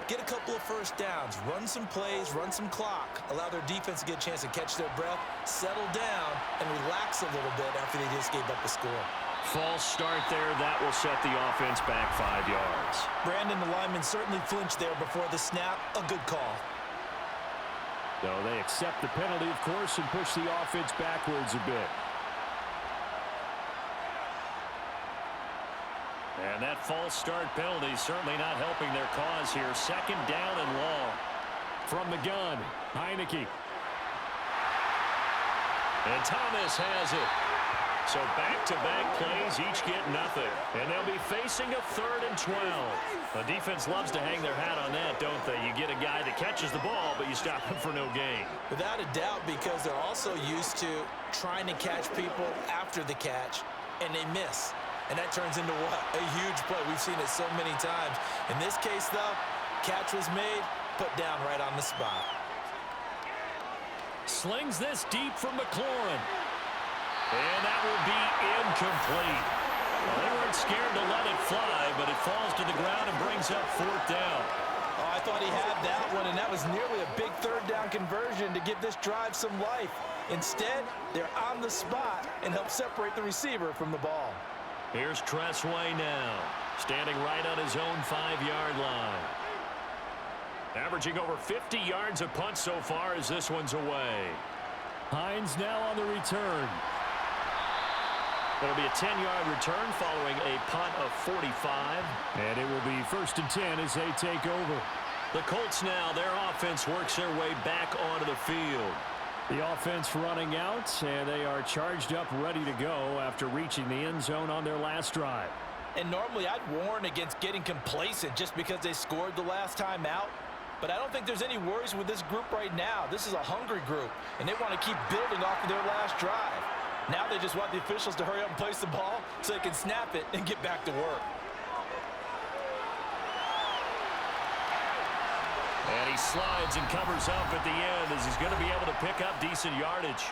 get a couple of first downs, run some plays, run some clock, allow their defense to get a chance to catch their breath, settle down, and relax a little bit after they just gave up a score. False start there. That will set the offense back 5 yards. Brandon, the lineman certainly flinched there before the snap. A good call. So they accept the penalty, of course, and push the offense backwards a bit. And that false start penalty certainly not helping their cause here. 2nd down and long. From the gun, Heineke. And Thomas has it. So back-to-back plays, each get nothing. And they'll be facing a 3rd and 12. The defense loves to hang their hat on that, don't they? You get a guy that catches the ball, but you stop him for no gain. Without a doubt, because they're also used to trying to catch people after the catch, and they miss. And that turns into what? A huge play. We've seen it so many times. In this case, though, catch was made, put down right on the spot. Slings this deep from McLaurin. And that will be incomplete. Well, they weren't scared to let it fly, but it falls to the ground and brings up 4th down. Oh, I thought he had that one, and that was nearly a big third down conversion to give this drive some life. Instead, they're on the spot and help separate the receiver from the ball. Here's Tressway now, standing right on his own 5-yard line. Averaging over 50 yards a punt so far as this one's away. Hines now on the return. It'll be a 10-yard return following a punt of 45. And it will be 1st and 10 as they take over. The Colts now, their offense works their way back onto the field. The offense running out, and they are charged up, ready to go after reaching the end zone on their last drive. And normally I'd warn against getting complacent just because they scored the last time out. But I don't think there's any worries with this group right now. This is a hungry group, and they want to keep building off of their last drive. Now they just want the officials to hurry up and place the ball so they can snap it and get back to work. And he slides and covers up at the end as he's going to be able to pick up decent yardage.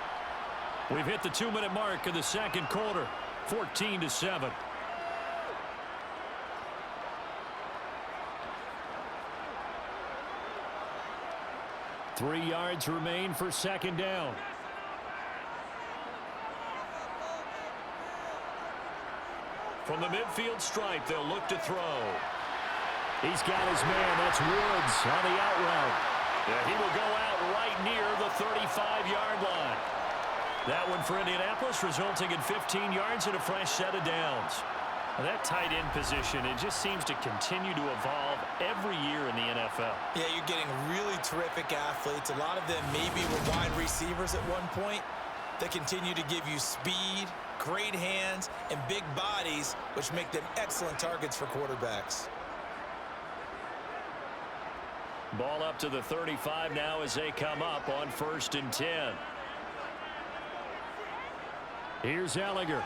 We've hit the 2-minute mark of the second quarter, 14-7. Three yards remain for second down. From the midfield stripe, they'll look to throw. He's got his man. That's Woods on the out route. Yeah, he will go out right near the 35-yard line. That one for Indianapolis, resulting in 15 yards and a fresh set of downs. Well, that tight end position, it just seems to continue to evolve every year in the NFL. Yeah, you're getting really terrific athletes. A lot of them maybe were wide receivers at one point. They continue to give you speed, great hands, and big bodies, which make them excellent targets for quarterbacks. Ball up to the 35 now as they come up on 1st and 10. Here's Ellinger.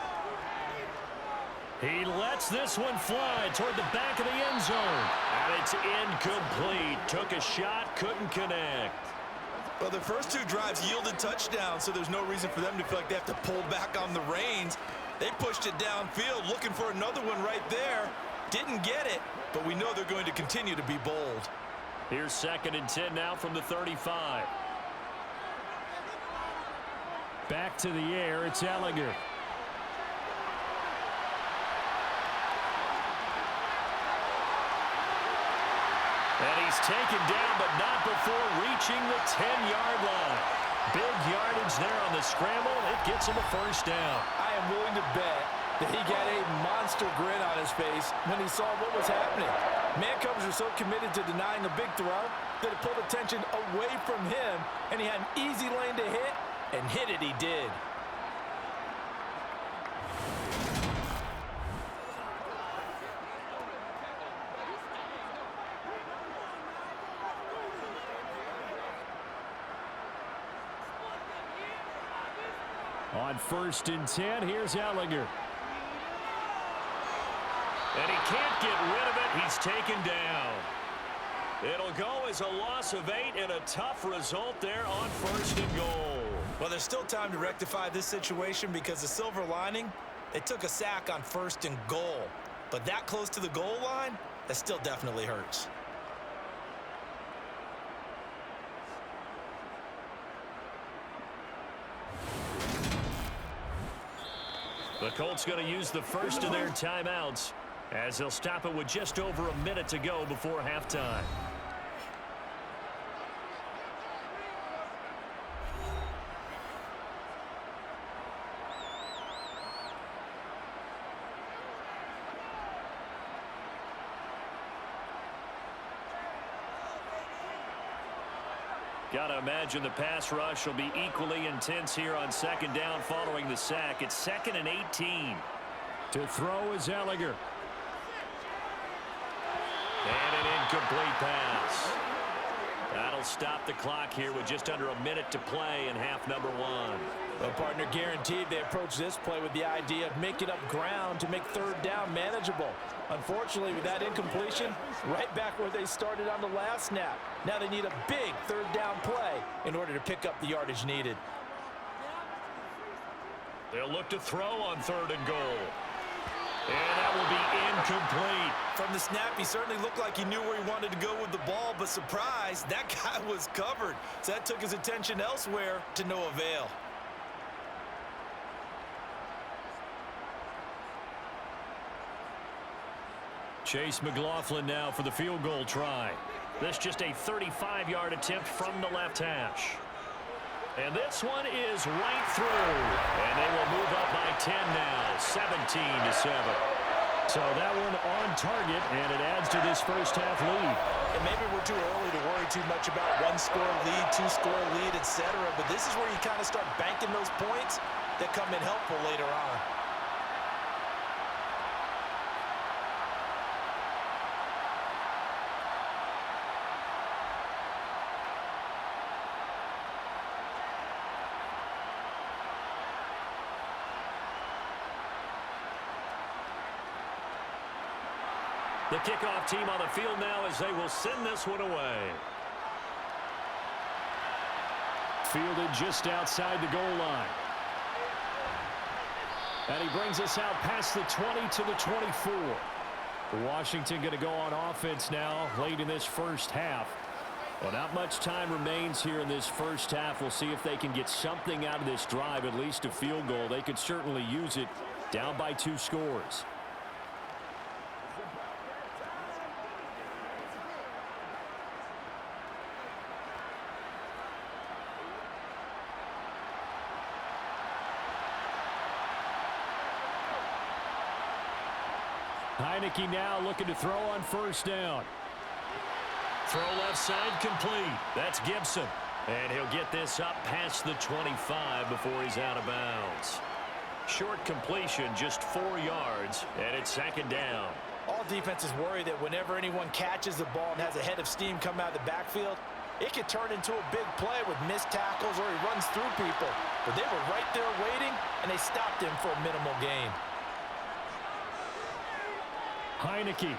He lets this one fly toward the back of the end zone. And it's incomplete. Took a shot, couldn't connect. Well, the first two drives yielded touchdowns, so there's no reason for them to feel like they have to pull back on the reins. They pushed it downfield, looking for another one right there. Didn't get it, but we know they're going to continue to be bold. Here's 2nd and 10 now from the 35. Back to the air, it's Ellinger. And he's taken down, but not before reaching the 10-yard line. Big yardage there on the scramble. It gets him a first down. I am willing to bet that he got a monster grin on his face when he saw what was happening. Man coverage was so committed to denying the big throw that it pulled attention away from him, and he had an easy lane to hit, and hit it he did. On 1st and 10, here's Ellinger. And he can't get rid of it. He's taken down. It'll go as a loss of 8 and a tough result there on 1st and goal. Well, there's still time to rectify this situation because the silver lining, they took a sack on 1st and goal. But that close to the goal line, that still definitely hurts. The Colts going to use the first of their timeouts as they'll stop it with just over a minute to go before halftime. Got to imagine the pass rush will be equally intense here on 2nd down following the sack. It's 2nd and 18. To throw is Ellinger. And an incomplete pass. That'll stop the clock here with just under a minute to play in half number 1. Well, partner, guaranteed they approach this play with the idea of making up ground to make 3rd down manageable. Unfortunately, with that incompletion, right back where they started on the last snap. Now they need a big 3rd down play in order to pick up the yardage needed. They'll look to throw on 3rd and goal. And that will be incomplete. From the snap, he certainly looked like he knew where he wanted to go with the ball, but surprise, that guy was covered. So that took his attention elsewhere to no avail. Chase McLaughlin now for the field goal try. This just a 35-yard attempt from the left hash. And this one is right through. And they will move up by 10 now, 17-7. So that one on target, and it adds to this first half lead. And maybe we're too early to worry too much about one-score lead, two-score lead, etc. But this is where you kind of start banking those points that come in helpful later on. The kickoff team on the field now as they will send this one away. Fielded just outside the goal line. And he brings us out past the 20 to the 24. Washington going to go on offense now late in this first half. Well, not much time remains here in this first half. We'll see if they can get something out of this drive, at least a field goal. They could certainly use it, down by 2 scores. Heineke now looking to throw on first down. Throw left side complete. That's Gibson. And he'll get this up past the 25 before he's out of bounds. Short completion, just 4 yards, and it's second down. All defenses worry that whenever anyone catches the ball and has a head of steam come out of the backfield, it could turn into a big play with missed tackles or he runs through people. But they were right there waiting, and they stopped him for a minimal gain. Heineke.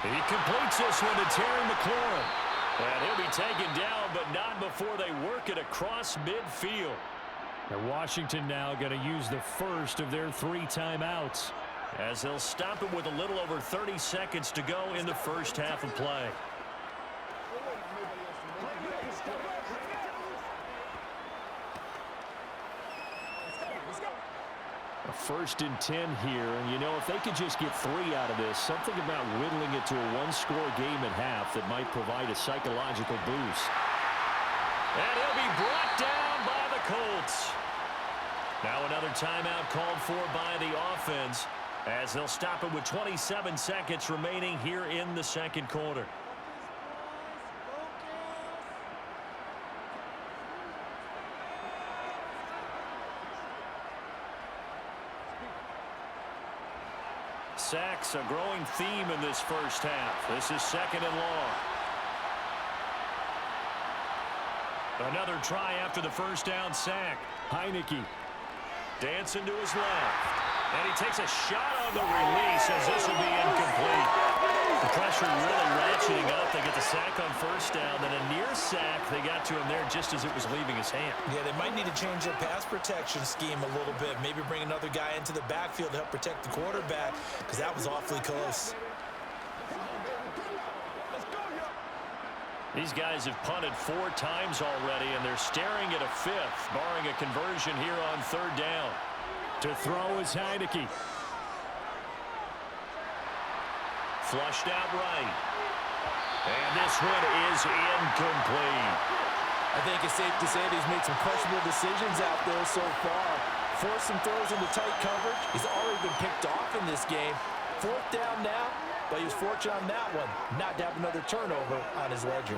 He completes this one to Terry McLaurin. And he'll be taken down, but not before they work it across midfield. And Washington now going to use the first of their 3 timeouts, as they'll stop it with a little over 30 seconds to go in the first half of play. A 1st and 10 here, and you know, if they could just get 3 out of this, something about whittling it to a 1-score game at half that might provide a psychological boost. And he'll be brought down by the Colts. Now another timeout called for by the offense, as they'll stop it with 27 seconds remaining here in the second quarter. Sacks, a growing theme in this first half. This is 2nd and long. Another try after the first down sack. Heineke dancing to his left. And he takes a shot on the release as this will be incomplete. The pressure really ratcheting up. They get the sack on first down. Then a near sack. They got to him there just as it was leaving his hand. Yeah, they might need to change their pass protection scheme a little bit. Maybe bring another guy into the backfield to help protect the quarterback, because that was awfully close. These guys have punted 4 times already, and they're staring at a 5th, barring a conversion here on 3rd down. To throw is Heineke. Flushed out right. And this one is incomplete. I think it's safe to say that he's made some questionable decisions out there so far. Forced some throws into tight coverage. He's already been picked off in this game. 4th down now, but he was fortunate on that one not to have another turnover on his ledger.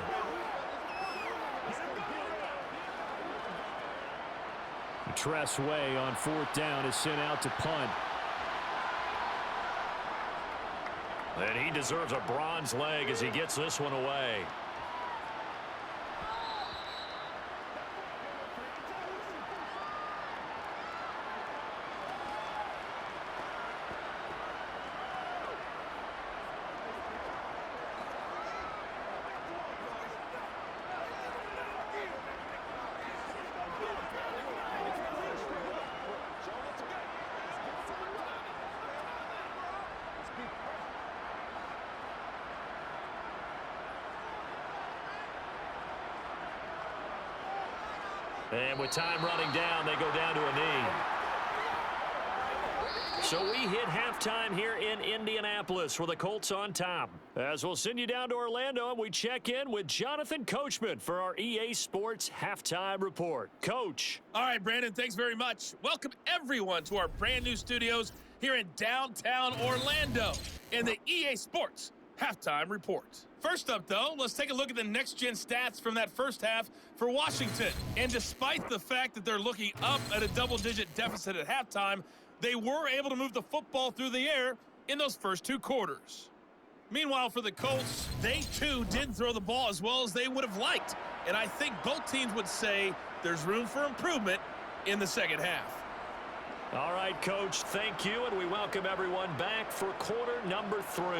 Tress Way on 4th down is sent out to punt. And he deserves a bronze leg as he gets this one away. And with time running down, they go down to a knee. So we hit halftime here in Indianapolis with the Colts on top. As we'll send you down to Orlando, and we check in with Jonathan Coachman for our EA Sports Halftime Report. Coach. All right, Brandon, thanks very much. Welcome, everyone, to our brand new studios here in downtown Orlando in the EA Sports Halftime Report. First up, though, let's take a look at the next-gen stats from that first half for Washington. And despite the fact that they're looking up at a double-digit deficit at halftime, they were able to move the football through the air in those first two quarters. Meanwhile, for the Colts, they too did throw the ball as well as they would have liked. And I think both teams would say there's room for improvement in the second half. All right, Coach, thank you, and we welcome everyone back for quarter number 3.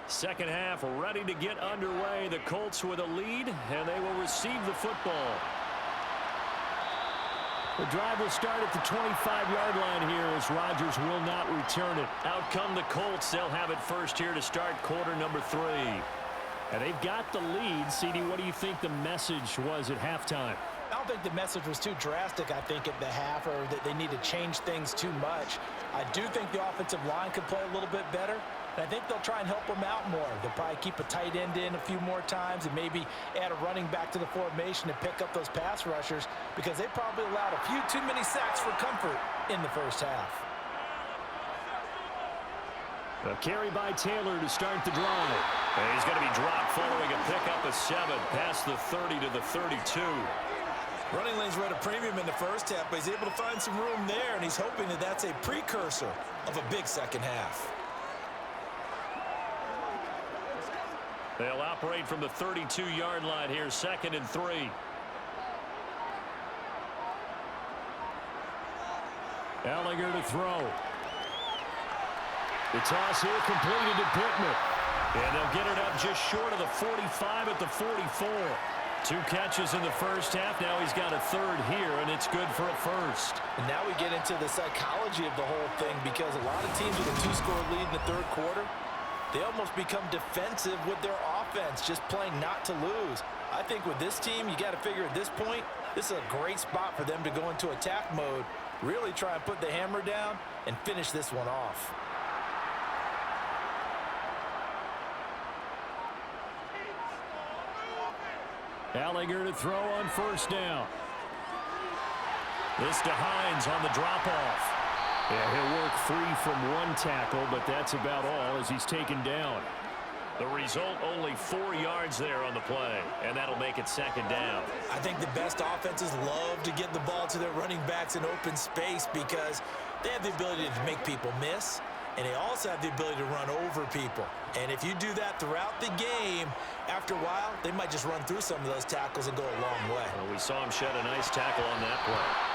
Second half ready to get underway. The Colts with a lead, and they will receive the football. The drive will start at the 25-yard line here as Rodgers will not return it. Out come the Colts. They'll have it first here to start quarter number 3. And they've got the lead. CD, what do you think the message was at halftime? I don't think the message was too drastic, I think, at the half, or that they need to change things too much. I do think the offensive line could play a little bit better. And I think they'll try and help them out more. They'll probably keep a tight end in a few more times and maybe add a running back to the formation to pick up those pass rushers, because they probably allowed a few too many sacks for comfort in the first half. A carry by Taylor to start the drive. And he's going to be dropped following a pickup of 7 past the 30 to the 32. Running lanes were at a premium in the first half, but he's able to find some room there, and he's hoping that that's a precursor of a big second half. They'll operate from the 32-yard line here, 2nd and 3. Ellinger to throw. The toss here completed to Pittman. And they'll get it up just short of the 45 at the 44. 2 catches in the first half. Now he's got a 3rd here, and it's good for a 1st. And now we get into the psychology of the whole thing, because a lot of teams with a 2-score lead in the third quarter, they almost become defensive with their offense, just playing not to lose. I think with this team, you got to figure at this point, this is a great spot for them to go into attack mode, really try and put the hammer down and finish this one off. Ellinger to throw on 1st down. This to Hines on the drop-off. Yeah, he'll work free from 1 tackle, but that's about all as he's taken down. The result, only 4 yards there on the play, and that'll make it 2nd down. I think the best offenses love to get the ball to their running backs in open space, because they have the ability to make people miss, and they also have the ability to run over people. And if you do that throughout the game, after a while, they might just run through some of those tackles and go a long way. Well, we saw him shed a nice tackle on that play.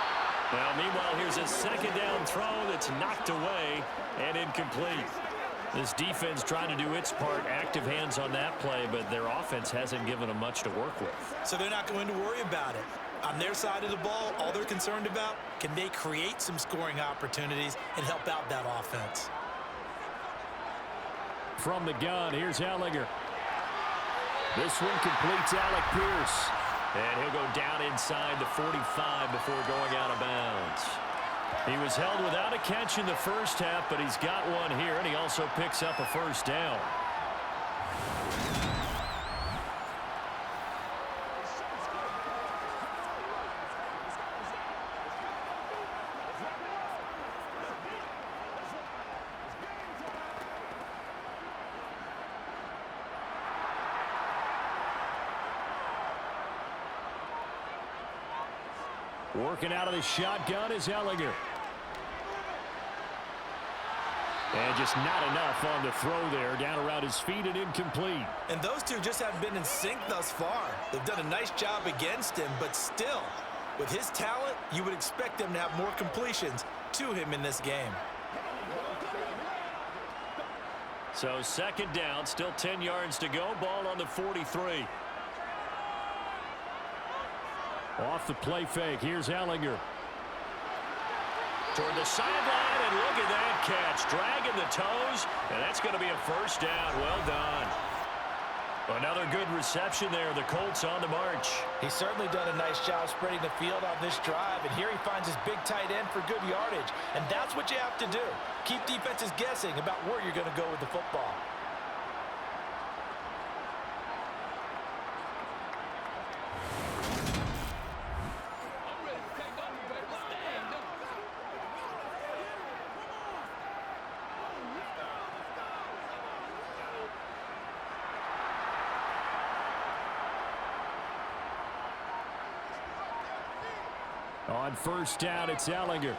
Now, meanwhile, here's a 2nd down throw that's knocked away and incomplete. This defense trying to do its part, active hands on that play, but their offense hasn't given them much to work with. So they're not going to worry about it. On their side of the ball, all they're concerned about, can they create some scoring opportunities and help out that offense? From the gun, here's Ellinger. This one completes Alec Pierce. And he'll go down inside the 45 before going out of bounds. He was held without a catch in the first half, but he's got one here, and he also picks up a 1st down. Working out of the shotgun is Ellinger. And just not enough on the throw there. Down around his feet and incomplete. And those two just haven't been in sync thus far. They've done a nice job against him, but still, with his talent, you would expect them to have more completions to him in this game. So second down, still 10 yards to go. Ball on the 43. Off the play fake. Here's Ellinger. Toward the sideline, and look at that catch. Dragging the toes, and that's going to be a first down. Well done. Another good reception there. The Colts on the march. He's certainly done a nice job spreading the field on this drive, and here he finds his big tight end for good yardage. And that's what you have to do. Keep defenses guessing about where you're going to go with the football. On first down, it's Ellinger.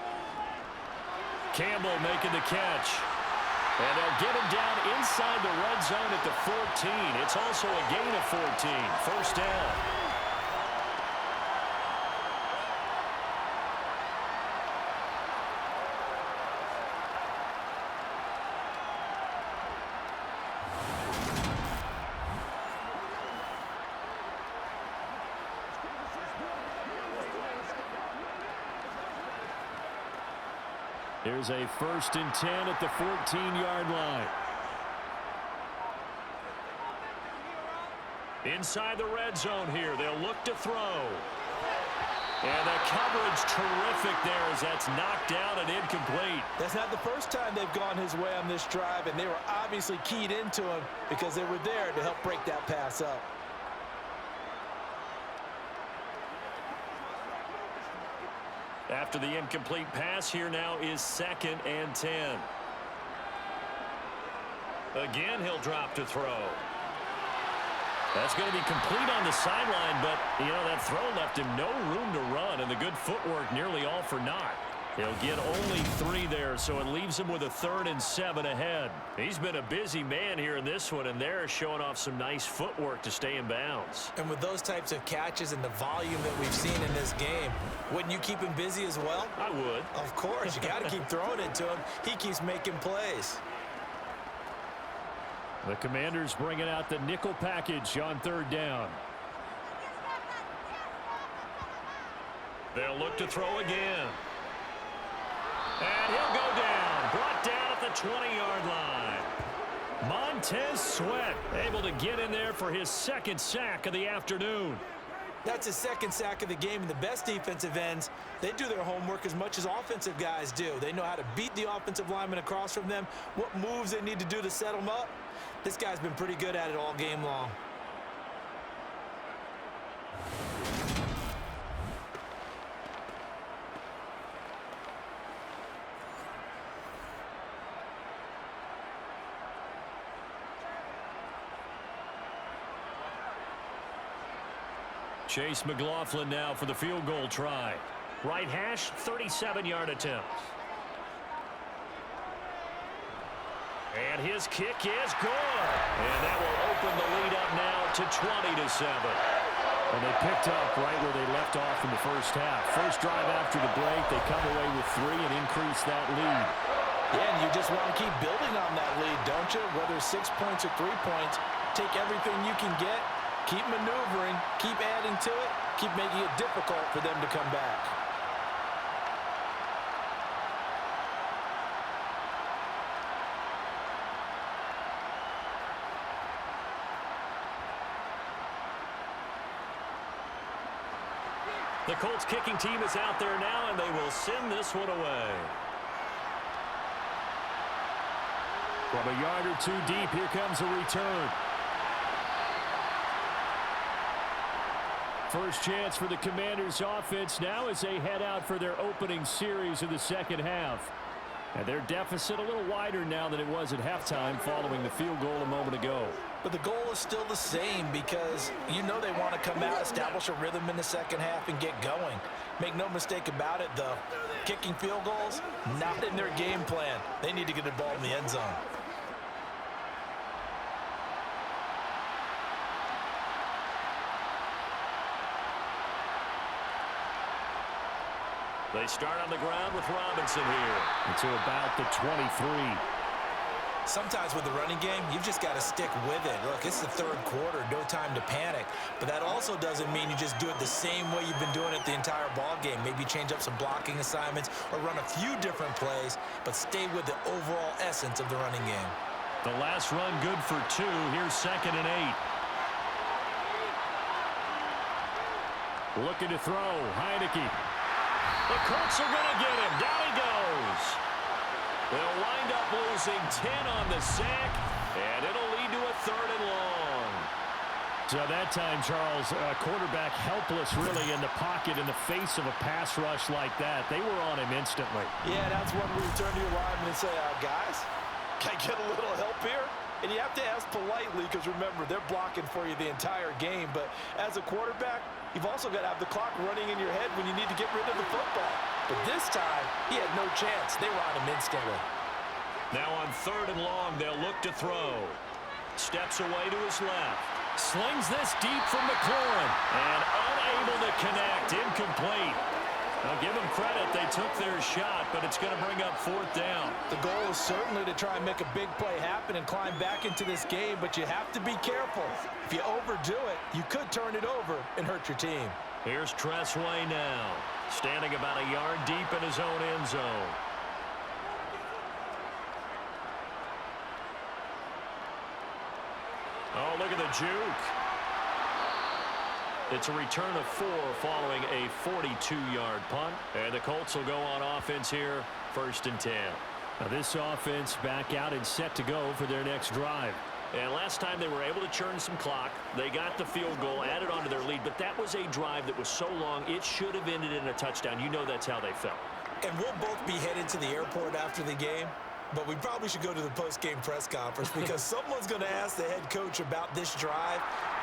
Campbell making the catch. And they'll get him down inside the red zone at the 14. It's also a gain of 14. First down. Here's a 1st and 10 at the 14-yard line. Inside the red zone here. They'll look to throw. And the coverage terrific there as that's knocked down and incomplete. That's not the first time they've gone his way on this drive, and they were obviously keyed into him because they were there to help break that pass up. After the incomplete pass, here now is 2nd and 10. Again, he'll drop to throw. That's going to be complete on the sideline, but, that throw left him no room to run, and the good footwork nearly all for naught. He'll get only 3 there, so it leaves him with a 3rd and 7 ahead. He's been a busy man here in this one, and they're showing off some nice footwork to stay in bounds. And with those types of catches and the volume that we've seen in this game, wouldn't you keep him busy as well? I would. Of course. You got to keep throwing it to him. He keeps making plays. The Commanders bringing out the nickel package on 3rd down. They'll look to throw again. And he'll go down. Brought down at the 20-yard line. Montez Sweat able to get in there for his 2nd sack of the afternoon. That's his 2nd sack of the game, and the best defensive ends, they do their homework as much as offensive guys do. They know how to beat the offensive lineman across from them, what moves they need to do to set them up. This guy's been pretty good at it all game long. Chase McLaughlin now for the field goal try. Right hash, 37-yard attempt. And his kick is good. And that will open the lead up now to 20-7. And they picked up right where they left off in the first half. First drive after the break, they come away with 3 and increase that lead. Yeah, and you just want to keep building on that lead, don't you? Whether it's 6 points or 3 points, take everything you can get. Keep maneuvering, keep adding to it, keep making it difficult for them to come back. The Colts kicking team is out there now, and they will send this one away. From a yard or 2 deep, here comes a return. First chance for the Commanders offense now as they head out for their opening series of the second half. And their deficit a little wider now than it was at halftime following the field goal a moment ago. But the goal is still the same because you know they want to come out, establish a rhythm in the second half, and get going. Make no mistake about it, though. Kicking field goals, not in their game plan. They need to get the ball in the end zone. They start on the ground with Robinson here. It's about the 23. Sometimes with the running game, you've just got to stick with it. Look, it's the third quarter, no time to panic. But that also doesn't mean you just do it the same way you've been doing it the entire ball game. Maybe change up some blocking assignments or run a few different plays, but stay with the overall essence of the running game. The last run good for 2. Here's 2nd and 8. Looking to throw. Heineke. The Colts are going to get him. Down he goes. They'll wind up losing 10 on the sack, and it'll lead to a 3rd and long. So that time, Charles, quarterback helpless really in the pocket in the face of a pass rush like that. They were on him instantly. Yeah, that's when we turn to your lineman and say, guys, can I get a little help here? And you have to ask politely because, remember, they're blocking for you the entire game. But as a quarterback, you've also got to have the clock running in your head when you need to get rid of the football. But this time, he had no chance. They were on him instantly. Now on 3rd and long, they'll look to throw. Steps away to his left. Slings this deep from McLaurin. And unable to connect. Incomplete. Now give them credit. They took their shot, but it's going to bring up 4th down. The goal is certainly to try and make a big play happen and climb back into this game, but you have to be careful. If you overdo it, you could turn it over and hurt your team. Here's Tressway now, standing about a yard deep in his own end zone. Oh, look at the juke. It's a return of 4 following a 42-yard punt. And the Colts will go on offense here, 1st and 10. Now this offense back out and set to go for their next drive. And last time they were able to churn some clock. They got the field goal, added on to their lead, but that was a drive that was so long it should have ended in a touchdown. You know that's how they felt. And we'll both be headed to the airport after the game, but we probably should go to the post-game press conference because someone's going to ask the head coach about this drive,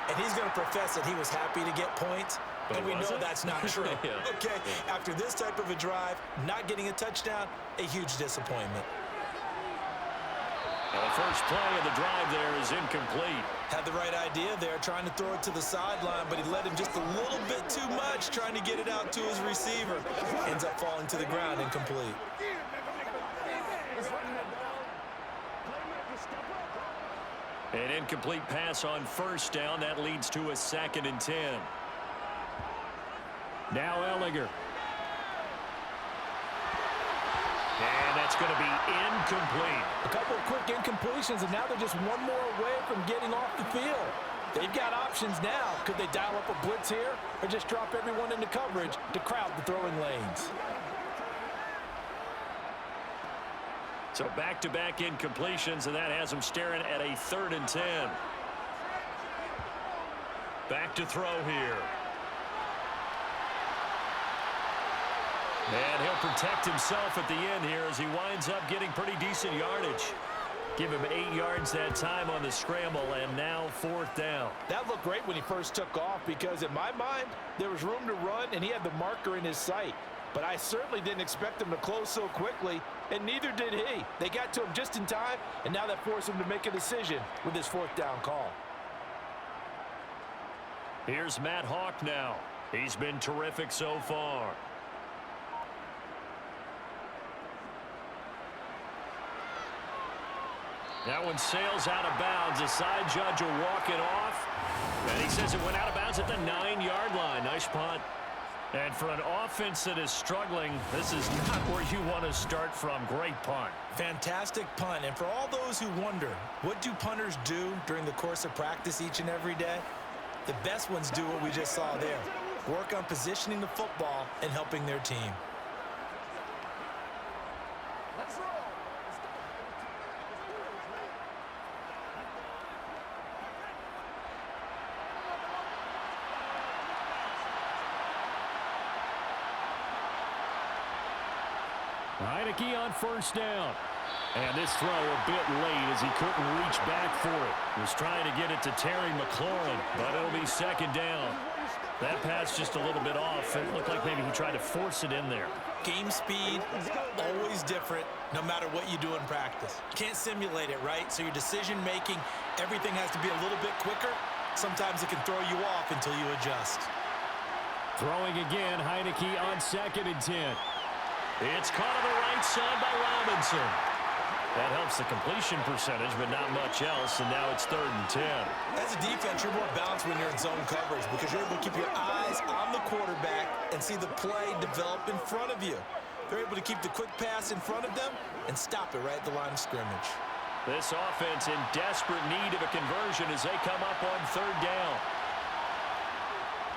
and he's going to profess that he was happy to get points, but and we know that's not true. Yeah. Okay, after this type of a drive, not getting a touchdown, a huge disappointment. Well, the first play of the drive there is incomplete. Had the right idea there, trying to throw it to the sideline, but he let him just a little bit too much, trying to get it out to his receiver. Ends up falling to the ground, incomplete. An incomplete pass on 1st down. That leads to a 2nd and 10. Now Ellinger. And that's going to be incomplete. A couple of quick incompletions, and now they're just one more away from getting off the field. They've got options now. Could they dial up a blitz here or just drop everyone into coverage to crowd the throwing lanes? So back-to-back incompletions, and that has them staring at a 3rd and 10. Back to throw here. And he'll protect himself at the end here as he winds up getting pretty decent yardage. Give him 8 yards that time on the scramble, and now 4th down. That looked great when he first took off because, in my mind, there was room to run, and he had the marker in his sight. But I certainly didn't expect him to close so quickly, and neither did he. They got to him just in time, and now that forced him to make a decision with his 4th down call. Here's Matt Hawk now. He's been terrific so far. That one sails out of bounds. The side judge will walk it off. And he says it went out of bounds at the 9-yard line. Nice punt. And for an offense that is struggling, this is not where you want to start from. Great punt. Fantastic punt. And for all those who wonder, what do punters do during the course of practice each and every day? The best ones do what we just saw there. Work on positioning the football and helping their team. Heineke on 1st down. And this throw a bit late as he couldn't reach back for it. Was trying to get it to Terry McLaurin, but it'll be second down. That pass just a little bit off. It looked like maybe he tried to force it in there. Game speed, always different, no matter what you do in practice. You can't simulate it, right? So your decision-making, everything has to be a little bit quicker. Sometimes it can throw you off until you adjust. Throwing again, Heineke on 2nd and 10. It's caught on the right side by Robinson. That helps the completion percentage, but not much else, and now it's 3rd and 10. As a defense, you're more balanced when you're in zone coverage because you're able to keep your eyes on the quarterback and see the play develop in front of you. They're able to keep the quick pass in front of them and stop it right at the line of scrimmage. This offense in desperate need of a conversion as they come up on 3rd down.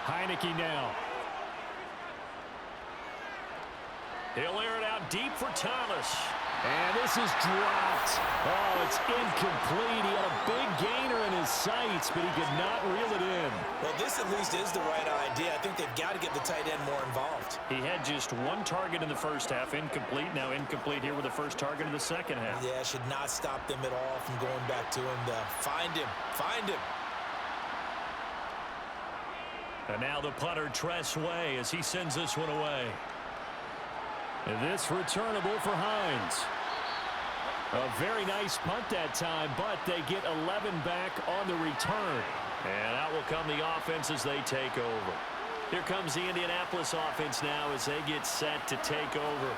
Heineke now. He'll air it out deep for Thomas. And this is dropped. Oh, it's incomplete. He had a big gainer in his sights, but he could not reel it in. Well, this at least is the right idea. I think they've got to get the tight end more involved. He had just one target in the first half, incomplete. Now incomplete here with the first target in the second half. Yeah, should not stop them at all from going back to him. Find him. Find him. And now the punter, Tress Way, as he sends this one away. And this returnable for Hines. A very nice punt that time, but they get 11 back on the return. And out will come the offense as they take over. Here comes the Indianapolis offense now as they get set to take over.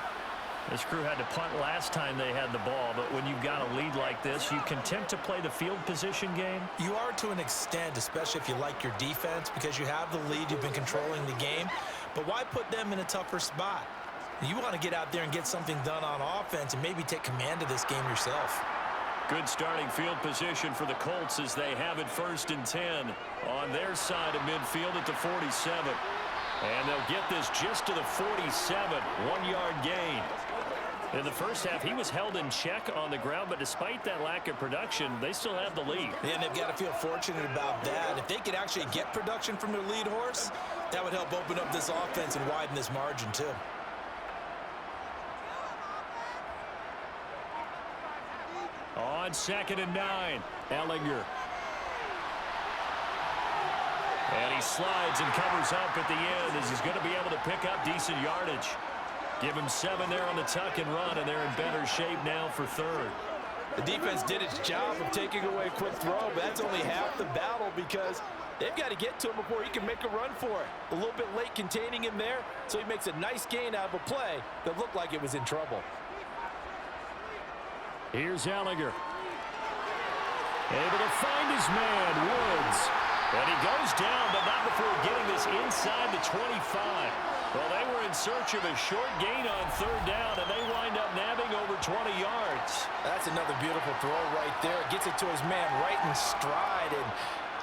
This crew had to punt last time they had the ball, but when you've got a lead like this, you content to play the field position game? You are to an extent, especially if you like your defense, because you have the lead, you've been controlling the game. But why put them in a tougher spot? You want to get out there and get something done on offense and maybe take command of this game yourself. Good starting field position for the Colts as they have it 1st and 10 on their side of midfield at the 47. And they'll get this just to the 47, 1-yard gain. In the first half, he was held in check on the ground, but despite that lack of production, they still have the lead. And they've got to feel fortunate about that. If they could actually get production from their lead horse, that would help open up this offense and widen this margin too. On 2nd and 9, Ellinger. And he slides and covers up at the end as he's going to be able to pick up decent yardage. Give him 7 there on the tuck and run, and they're in better shape now for 3rd. The defense did its job of taking away a quick throw, but that's only half the battle because they've got to get to him before he can make a run for it. A little bit late containing him there, so he makes a nice gain out of a play that looked like it was in trouble. Here's Ellinger. Able to find his man, Woods. And he goes down, but not before getting this inside the 25. Well, they were in search of a short gain on 3rd down, and they wind up nabbing over 20 yards. That's another beautiful throw right there. Gets it to his man right in stride, and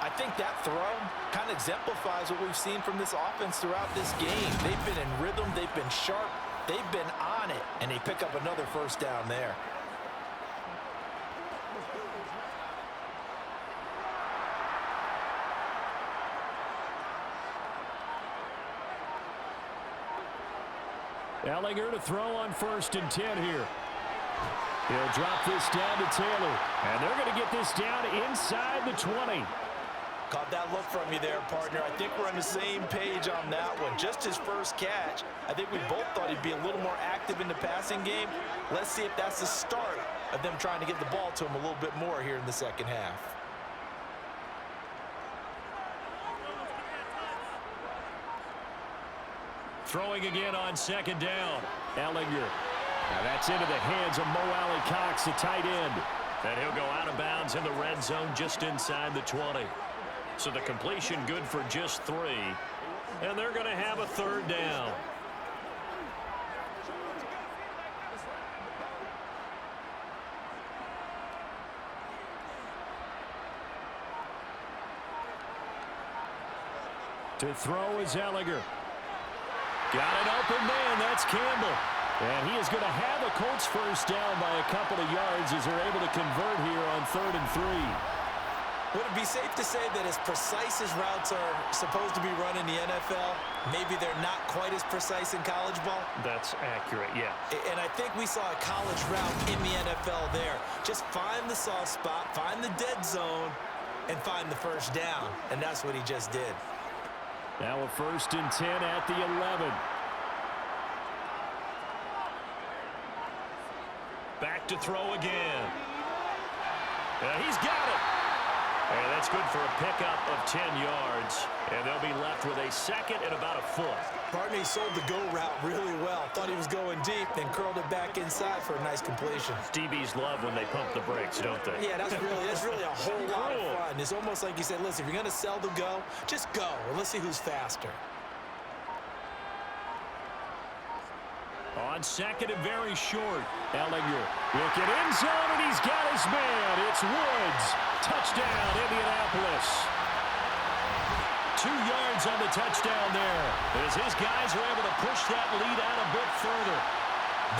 I think that throw kind of exemplifies what we've seen from this offense throughout this game. They've been in rhythm, they've been sharp, they've been on it, and they pick up another 1st down there. Ellinger to throw on 1st and 10 here. He'll drop this down to Taylor. And they're going to get this down inside the 20. Caught that look from you there, partner. I think we're on the same page on that one. Just his first catch. I think we both thought he'd be a little more active in the passing game. Let's see if that's the start of them trying to get the ball to him a little bit more here in the second half. Throwing again on 2nd down. Ellinger. Now that's into the hands of Mo Alley Cox, the tight end. And he'll go out of bounds in the red zone just inside the 20. So the completion good for just 3. And they're going to have a 3rd down. To throw is Ellinger. Got an open man. That's Campbell. And he is going to have a Colts 1st down by a couple of yards as they're able to convert here on 3rd and 3. Would it be safe to say that as precise as routes are supposed to be run in the NFL, maybe they're not quite as precise in college ball? That's accurate, yeah. And I think we saw a college route in the NFL there. Just find the soft spot, find the dead zone, and find the first down. And that's what he just did. Now a 1st and 10 at the 11. Back to throw again. He's got it. And that's good for a pickup of 10 yards. And they'll be left with a 2nd and about a foot. Barney sold the go route really well. Thought he was going deep, then curled it back inside for a nice completion. DBs love when they pump the brakes, don't they? Yeah, that's really a whole lot of fun. It's almost like you said, listen, if you're going to sell the go, just go. And let's see who's faster. On 2nd and very short. Ellinger looking end zone, and he's got his man. It's Woods. Touchdown, Indianapolis. 2 yards on the touchdown there, as his guys are able to push that lead out a bit further.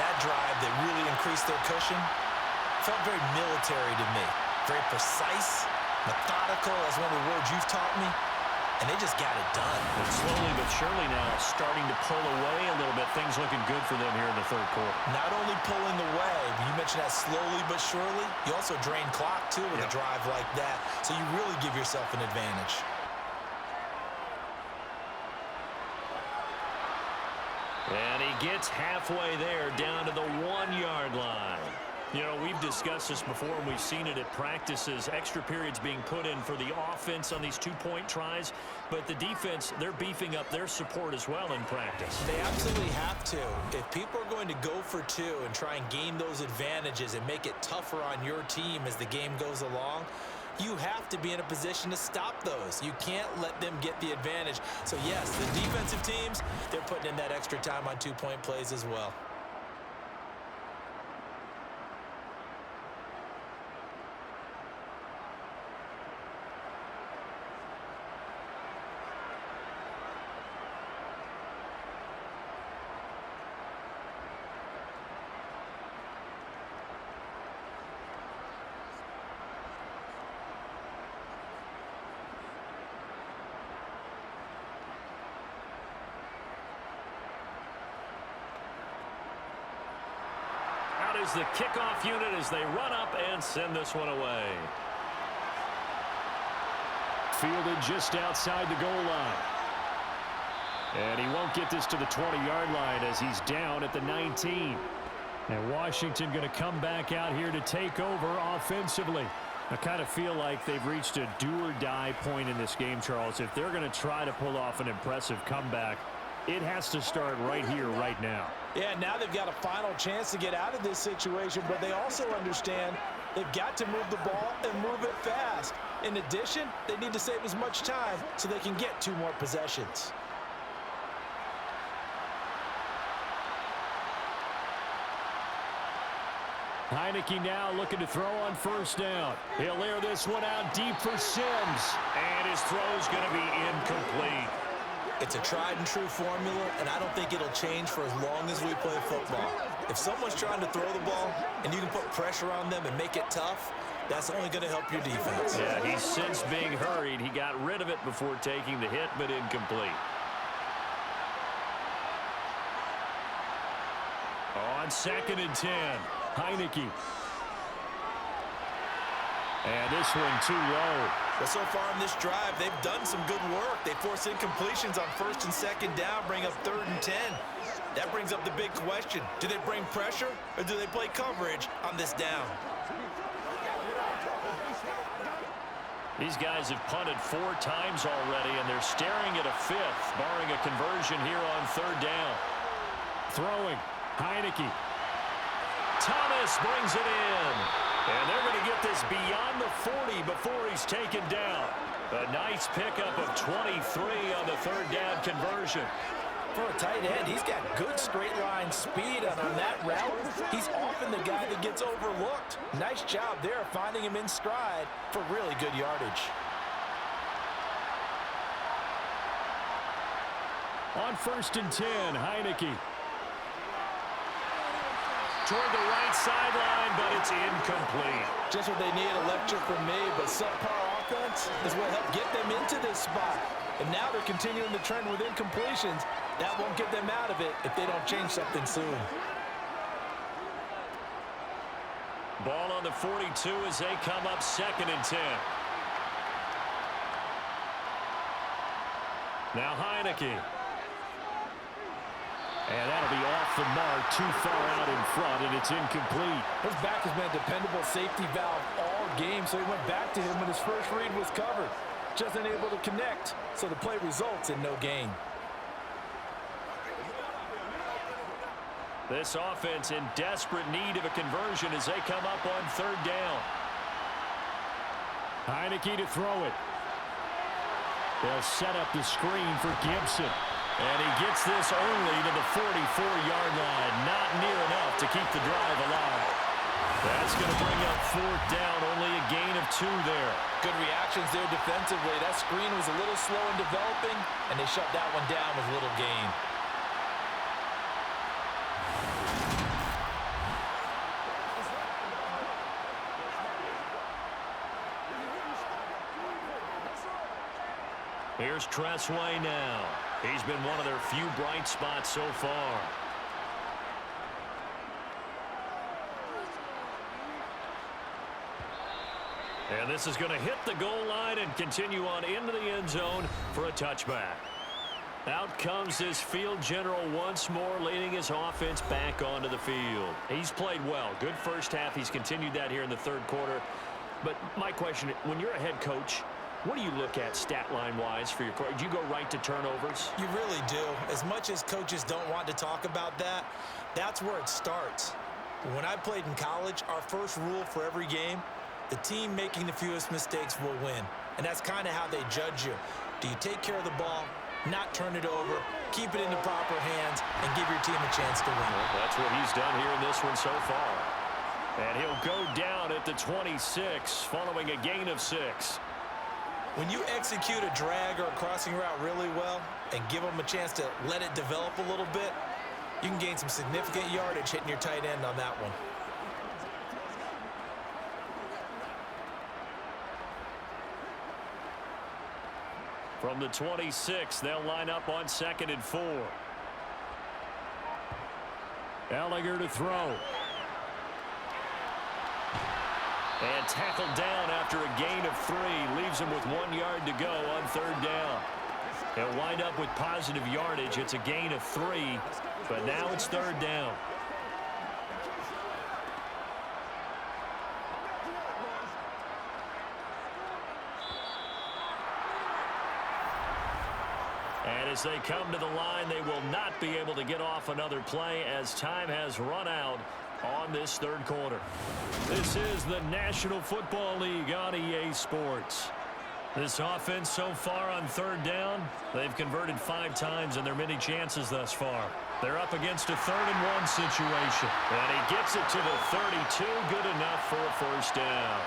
That drive that really increased their cushion felt very military to me. Very precise, methodical, that's one of the words you've taught me. And they just got it done. And slowly but surely now starting to pull away a little bit. Things looking good for them here in the 3rd quarter. Not only pulling away, you mentioned that slowly but surely, you also drain clock too with a drive like that. So you really give yourself an advantage. And he gets halfway there down to the 1-yard line. You know, we've discussed this before, and we've seen it at practices. Extra periods being put in for the offense on these 2-point tries. But the defense, they're beefing up their support as well in practice. They absolutely have to. If people are going to go for 2 and try and gain those advantages and make it tougher on your team as the game goes along, you have to be in a position to stop those. You can't let them get the advantage. So, yes, the defensive teams, they're putting in that extra time on 2-point plays as well. Is the kickoff unit as they run up and send this one away. Fielded just outside the goal line. And he won't get this to the 20-yard line as he's down at the 19. And Washington going to come back out here to take over offensively. I kind of feel like they've reached a do-or-die point in this game, Charles. If they're going to try to pull off an impressive comeback, it has to start right here, right now. Yeah, now they've got a final chance to get out of this situation, but they also understand they've got to move the ball and move it fast. In addition, they need to save as much time so they can get 2 more possessions. Heineke now looking to throw on 1st down. He'll air this one out deep for Sims. And his throw's going to be incomplete. It's a tried and true formula, and I don't think it'll change for as long as we play football. If someone's trying to throw the ball and you can put pressure on them and make it tough, that's only going to help your defense. Yeah, he's since being hurried. He got rid of it before taking the hit, but incomplete. On 2nd and 10, Heineke. And this one too low. Well, so far in this drive, they've done some good work. They force incompletions on 1st and 2nd down, bring up 3rd and 10. That brings up the big question. Do they bring pressure or do they play coverage on this down? These guys have punted 4 times already, and they're staring at a 5th, barring a conversion here on 3rd down. Throwing, Heineke. Thomas brings it in. And they're going to get this beyond the 40 before he's taken down. A nice pickup of 23 on the 3rd down conversion. For a tight end, he's got good straight line speed, and on that route, he's often the guy that gets overlooked. Nice job there finding him in stride for really good yardage. On 1st and 10, Heineke. Toward the right sideline, but it's incomplete. Just what they need, electric from me, but subpar defense is what helped get them into this spot. And now they're continuing the trend with incompletions. That won't get them out of it if they don't change something soon. Ball on the 42 as they come up 2nd and 10. Now Heineke. And that'll be off the mark, too far out in front, and it's incomplete. His back has been a dependable safety valve all game, so he went back to him when his first read was covered. Just unable to connect, so the play results in no gain. This offense in desperate need of a conversion as they come up on 3rd down. Heineke to throw it. They'll set up the screen for Gibson. And he gets this only to the 44-yard line. Not near enough to keep the drive alive. That's going to bring up 4th down. Only a gain of 2 there. Good reactions there defensively. That screen was a little slow in developing, and they shut that one down with little gain. Here's Tressway now. He's been one of their few bright spots so far. And this is going to hit the goal line and continue on into the end zone for a touchback. Out comes this field general once more, leading his offense back onto the field. He's played well. Good first half. He's continued that here in the 3rd quarter. But my question, when you're a head coach, what do you look at stat line-wise for your coach? Do you go right to turnovers? You really do. As much as coaches don't want to talk about that, that's where it starts. When I played in college, our first rule for every game, the team making the fewest mistakes will win. And that's kind of how they judge you. Do you take care of the ball, not turn it over, keep it in the proper hands, and give your team a chance to win? Well, that's what he's done here in this one so far. And he'll go down at the 26, following a gain of 6. When you execute a drag or a crossing route really well and give them a chance to let it develop a little bit, you can gain some significant yardage hitting your tight end on that one. From the 26, they'll line up on 2nd and 4. Ellinger to throw. And tackled down after a gain of 3. Leaves him with 1 yard to go on 3rd down. He'll wind up with positive yardage. It's a gain of 3, but now it's 3rd down. And as they come to the line, they will not be able to get off another play as time has run out on this 3rd quarter. This is the National Football League on EA Sports. This offense so far on 3rd down, they've converted 5 times in their many chances thus far. They're up against a 3rd and 1 situation. And he gets it to the 32, good enough for a 1st down.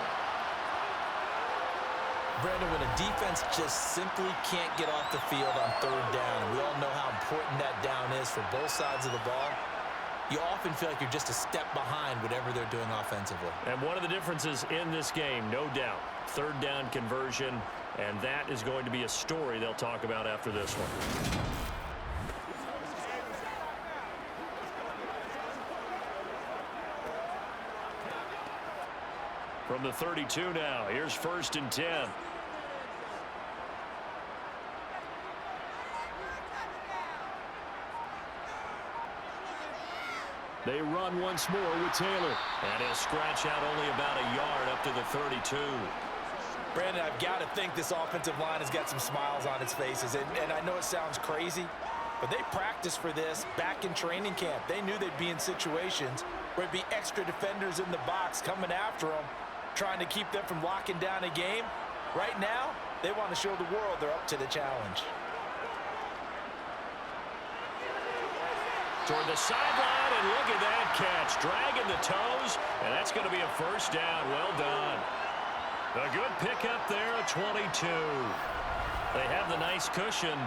Brandon, when a defense just simply can't get off the field on 3rd down, and we all know how important that down is for both sides of the ball, you often feel like you're just a step behind whatever they're doing offensively. And one of the differences in this game, no doubt, 3rd down conversion, and that is going to be a story they'll talk about after this one. From the 32 now, here's 1st and 10. They run once more with Taylor. And he'll scratch out only about a yard up to the 32. Brandon, I've got to think this offensive line has got some smiles on its faces. And I know it sounds crazy, but they practiced for this back in training camp. They knew they'd be in situations where it'd be extra defenders in the box coming after them, trying to keep them from locking down a game. Right now, they want to show the world they're up to the challenge. Toward the sideline, and look at that catch. Dragging the toes, and that's going to be a 1st down. Well done. A good pickup there, a 22. They have the nice cushion.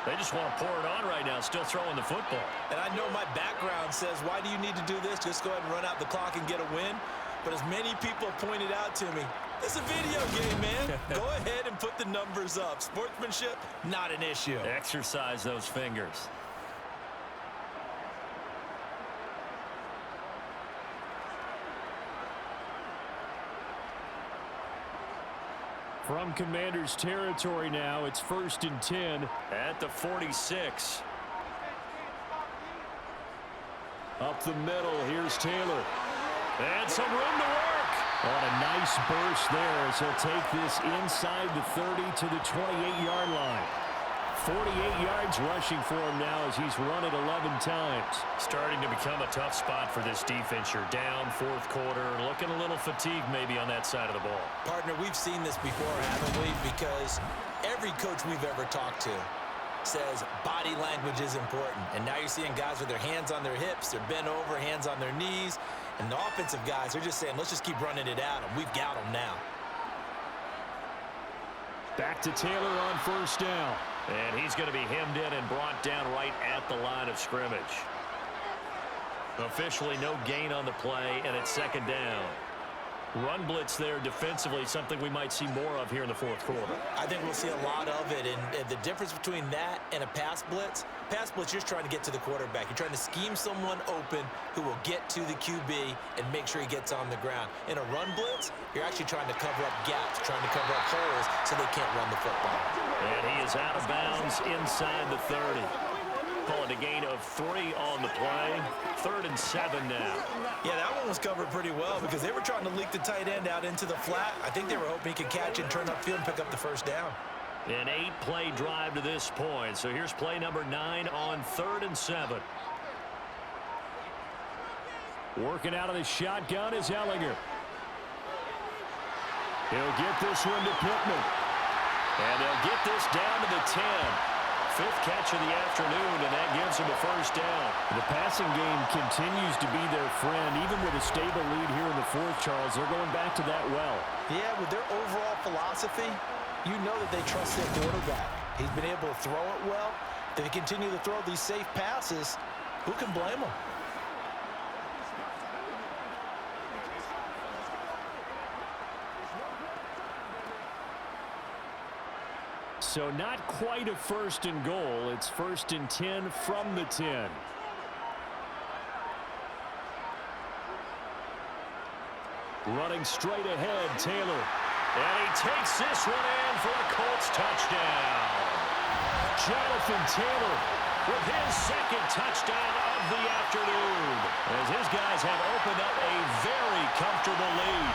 They just want to pour it on right now, still throwing the football. And I know my background says, why do you need to do this? Just go ahead and run out the clock and get a win. But as many people pointed out to me, this is a video game, man. Go ahead and put the numbers up. Sportsmanship, not an issue. Exercise those fingers. From Commanders territory now, it's 1st and 10 at the 46. Up the middle, here's Taylor. And some room to work. On a nice burst there as he'll take this inside the 30 to the 28-yard line. 48 yards rushing for him now as he's run it 11 times. Starting to become a tough spot for this defense. You're down, fourth quarter, looking a little fatigued maybe on that side of the ball. Partner, we've seen this before, haven't we? Because every coach we've ever talked to says body language is important. And now you're seeing guys with their hands on their hips, they're bent over, hands on their knees. And the offensive guys are just saying, let's just keep running it at them. We've got them now. Back to Taylor on first down. And he's going to be hemmed in and brought down right at the line of scrimmage. Officially no gain on the play, and it's second down. Run blitz there defensively, something we might see more of here in the fourth quarter. I think we'll see a lot of it, and the difference between that and a pass blitz, you're just trying to get to the quarterback. You're trying to scheme someone open who will get to the QB and make sure he gets on the ground. In a run blitz, you're actually trying to cover up gaps, trying to cover up holes so they can't run the football. And he is out of bounds inside the 30. Calling a gain of 3 on the play. 3rd and 7 now. Yeah, that one was covered pretty well because they were trying to leak the tight end out into the flat. I think they were hoping he could catch it, turn upfield, and pick up the first down. An 8-play drive to this point. So here's play number 9 on 3rd and 7. Working out of the shotgun is Ellinger. He'll get this one to Pittman. And they'll get this down to the 10. 5th catch of the afternoon, and that gives him a first down. The passing game continues to be their friend. Even with a stable lead here in the fourth, Charles, they're going back to that well. Yeah, with their overall philosophy, you know that they trust their quarterback. He's been able to throw it well. If they continue to throw these safe passes, who can blame them? So not quite a 1st and goal. It's 1st and 10 from the 10. Running straight ahead, Taylor. And he takes this one in for a Colts touchdown. Jonathan Taylor with his 2nd touchdown of the afternoon. As his guys have opened up a very comfortable lead.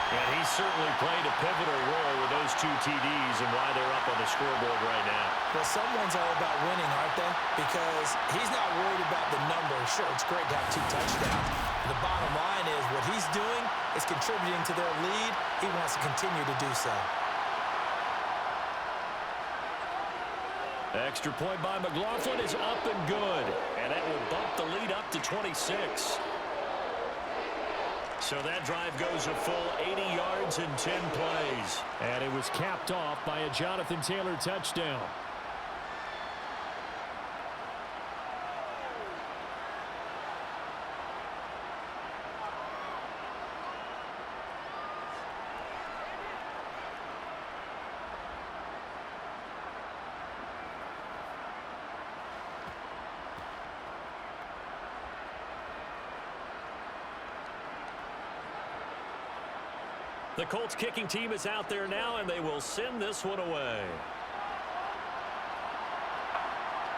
And he's certainly played a pivotal role with those 2 TDs and why they're up on the scoreboard right now. Well, someone's all about winning, aren't they? Because he's not worried about the numbers. Sure, it's great to have 2 touchdowns. The bottom line is what he's doing is contributing to their lead. He wants to continue to do so. Extra point by McLaughlin is up and good. And that will bump the lead up to 26. So that drive goes a full 80 yards in 10 plays. And it was capped off by a Jonathan Taylor touchdown. The Colts kicking team is out there now, and they will send this one away.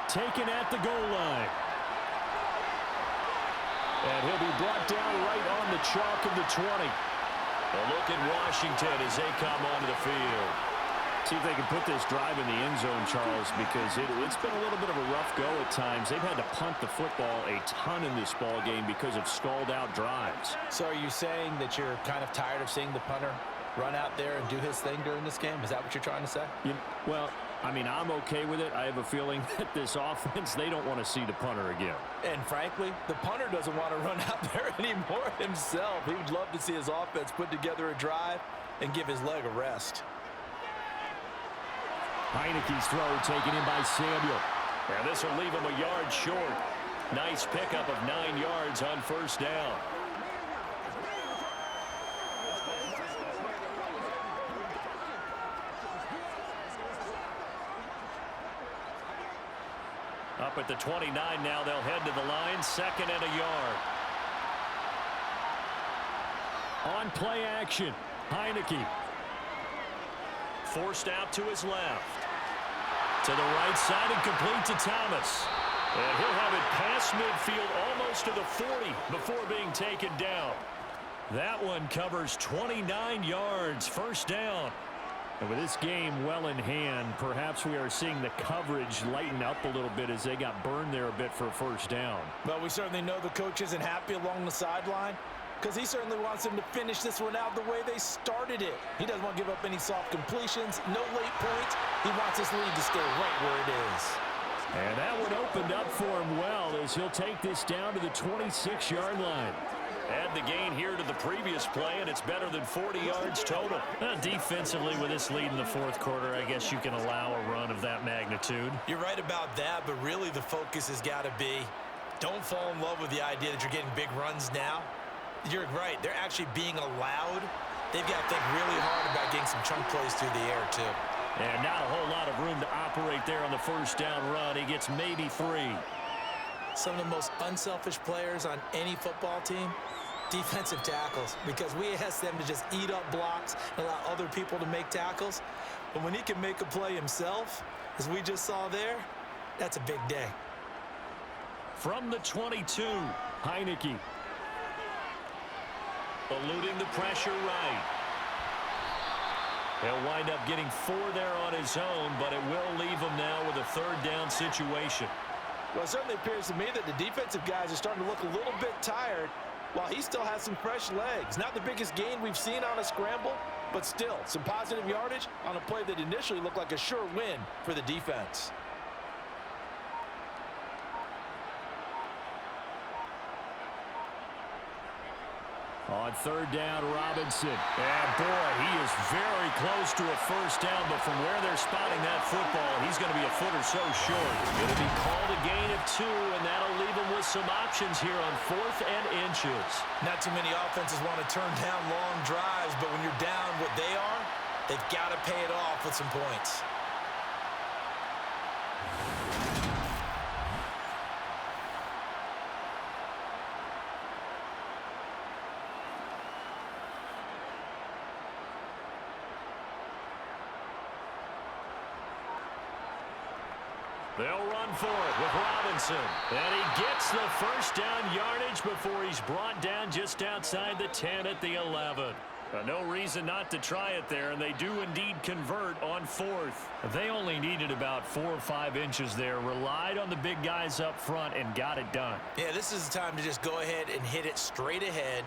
Taken at the goal line. And he'll be brought down right on the chalk of the 20. A look at Washington as they come onto the field. See if they can put this drive in the end zone, Charles, because it's been a little bit of a rough go at times. They've had to punt the football a ton in this ball game because of stalled-out drives. So are you saying that you're kind of tired of seeing the punter run out there and do his thing during this game? Is that what you're trying to say? Well, I mean, I'm okay with it. I have a feeling that this offense, they don't want to see the punter again. And frankly, the punter doesn't want to run out there anymore himself. He would love to see his offense put together a drive and give his leg a rest. Heineke's throw taken in by Samuel. And this will leave him a yard short. Nice pickup of 9 yards on first down. up at the 29 now. They'll head to the line, 2nd and a yard. On play action, Heineke. Forced out to his left. To the right side and complete to Thomas. And he'll have it past midfield almost to the 40 before being taken down. That one covers 29 yards, 1st down. And with this game well in hand, perhaps we are seeing the coverage lighten up a little bit as they got burned there a bit for a 1st down. Well, we certainly know the coach isn't happy along the sideline because he certainly wants them to finish this one out the way they started it. He doesn't want to give up any soft completions, no late points. He wants this lead to stay right where it is. And that one opened up for him well as he'll take this down to the 26-yard line. Add the gain here to the previous play, and it's better than 40 yards total. Defensively, with this lead in the 4th quarter, I guess you can allow a run of that magnitude. You're right about that, but really the focus has got to be don't fall in love with the idea that you're getting big runs now. You're right. They're actually being allowed. They've got to think really hard about getting some chunk plays through the air, too. And not a whole lot of room to operate there on the 1st down run. He gets maybe 3. Some of the most unselfish players on any football team, defensive tackles, because we ask them to just eat up blocks and allow other people to make tackles. But when he can make a play himself, as we just saw there, that's a big day. From the 22, Heineke. Eluding the pressure right. He'll wind up getting 4 there on his own, but it will leave him now with a 3rd down situation. Well, it certainly appears to me that the defensive guys are starting to look a little bit tired while he still has some fresh legs. Not the biggest gain we've seen on a scramble, but still some positive yardage on a play that initially looked like a sure win for the defense. On 3rd down, Robinson. And boy, he is very close to a 1st down, but from where they're spotting that football, he's going to be a foot or so short. Going to be called a gain of 2, and that'll leave him with some options here on 4th and inches. Not too many offenses want to turn down long drives, but when you're down what they are, they've got to pay it off with some points. They'll run for it with Robinson. And he gets the 1st down yardage before he's brought down just outside the 10 at the 11. No reason not to try it there, and they do indeed convert on 4th. They only needed about 4 or 5 inches there, relied on the big guys up front, and got it done. Yeah, this is the time to just go ahead and hit it straight ahead.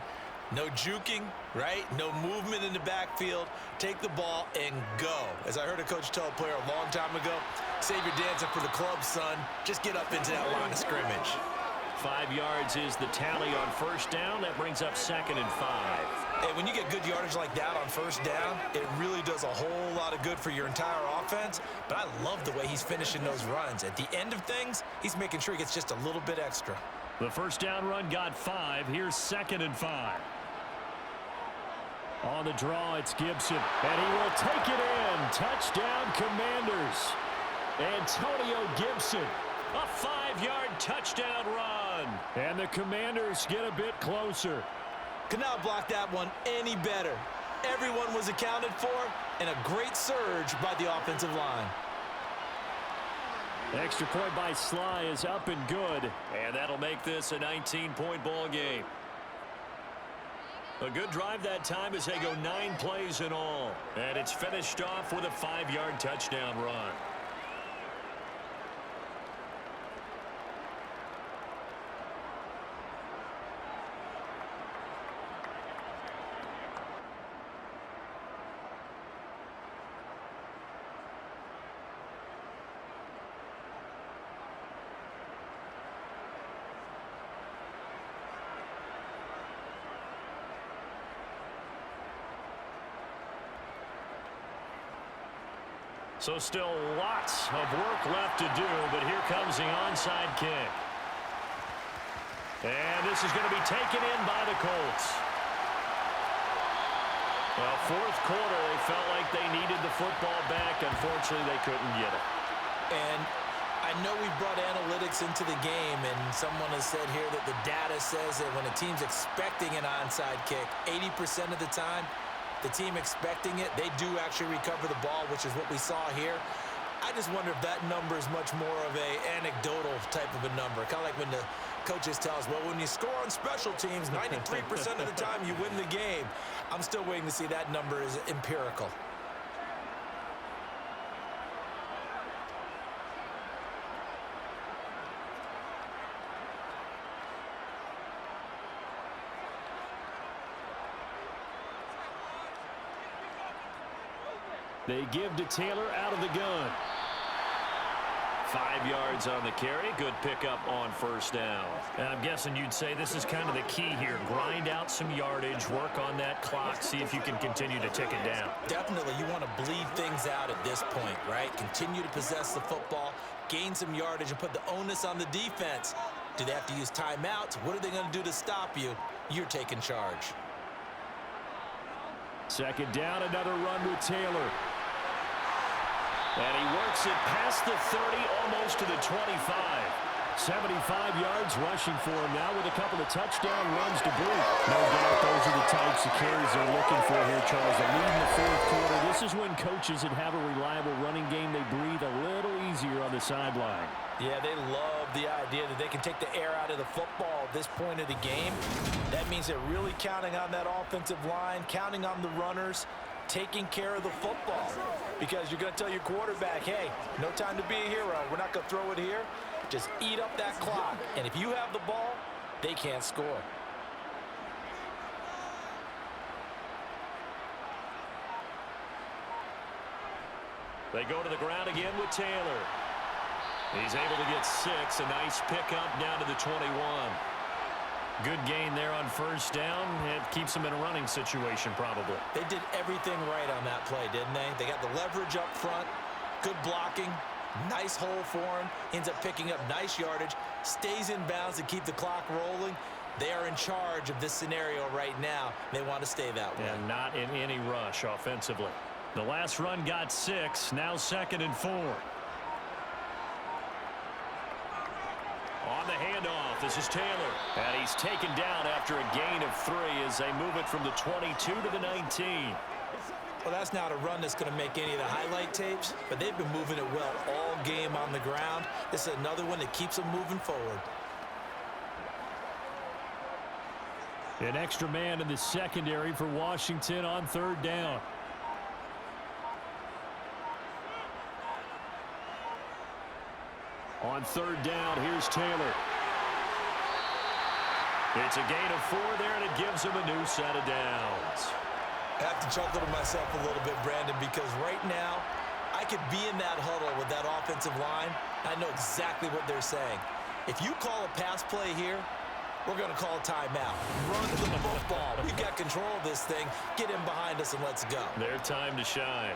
No juking, right? No movement in the backfield. Take the ball and go. As I heard a coach tell a player a long time ago, save your dancing for the club, son. Just get up into that line of scrimmage. 5 yards is the tally on 1st down. That brings up 2nd and 5. Hey, when you get good yardage like that on 1st down, it really does a whole lot of good for your entire offense. But I love the way he's finishing those runs. At the end of things, he's making sure he gets just a little bit extra. The 1st down run got 5. Here's 2nd and 5. On the draw, it's Gibson, and he will take it in. Touchdown, Commanders. Antonio Gibson, a 5-yard touchdown run. And the Commanders get a bit closer. Could not block that one any better. Everyone was accounted for, and a great surge by the offensive line. Extra point by Sly is up and good, and that'll make this a 19-point ball game. A good drive that time as they go 9 plays in all. And it's finished off with a 5-yard touchdown run. So still lots of work left to do, but here comes the onside kick. And this is going to be taken in by the Colts. Well, 4th quarter, they felt like they needed the football back. Unfortunately, they couldn't get it. And I know we brought analytics into the game, and someone has said here that the data says that when a team's expecting an onside kick, 80% of the time, the team expecting it, they do actually recover the ball, which is what we saw here. I just wonder if that number is much more of a anecdotal type of a number. Kind of like when the coaches tell us, well, when you score on special teams, 93% of the time you win the game. I'm still waiting to see that number is empirical. They give to Taylor out of the gun. 5 yards on the carry. Good pickup on first down. And I'm guessing you'd say this is kind of the key here. Grind out some yardage, work on that clock, see if you can continue to tick it down. Definitely, you want to bleed things out at this point, right? Continue to possess the football, gain some yardage, and put the onus on the defense. Do they have to use timeouts? What are they going to do to stop you? You're taking charge. Second down, another run with Taylor. And he works it past the 30, almost to the 25. 75 yards rushing for him now with a couple of touchdown runs to boot. No doubt those are the types of carries they're looking for here, Charles. A lead in the fourth quarter. This is when coaches that have a reliable running game, they breathe a little easier on the sideline. Yeah, they love the idea that they can take the air out of the football at this point of the game. That means they're really counting on that offensive line, counting on the runners, taking care of the football. Because you're going to tell your quarterback, hey, no time to be a hero. We're not going to throw it here. Just eat up that clock. And if you have the ball, they can't score. They go to the ground again with Taylor. He's able to get 6. A nice pickup down to the 21. Good gain there on first down. It keeps them in a running situation probably. They did everything right on that play, didn't they? They got the leverage up front, good blocking, nice hole for him, ends up picking up nice yardage, stays in bounds to keep the clock rolling. They are in charge of this scenario right now. They want to stay that way. And not in any rush offensively. The last run got 6, now 2nd and 4. On the handoff, this is Taylor. And he's taken down after a gain of 3 as they move it from the 22 to the 19. Well, that's not a run that's going to make any of the highlight tapes, but they've been moving it well all game on the ground. This is another one that keeps them moving forward. An extra man in the secondary for Washington on third down. On third down, here's Taylor. It's a gain of 4 there, and it gives him a new set of downs. I have to chuckle to myself a little bit, Brandon, because right now I could be in that huddle with that offensive line. I know exactly what they're saying. If you call a pass play here, we're going to call a timeout. Run the football. We've got control of this thing. Get in behind us and let's go. Their time to shine.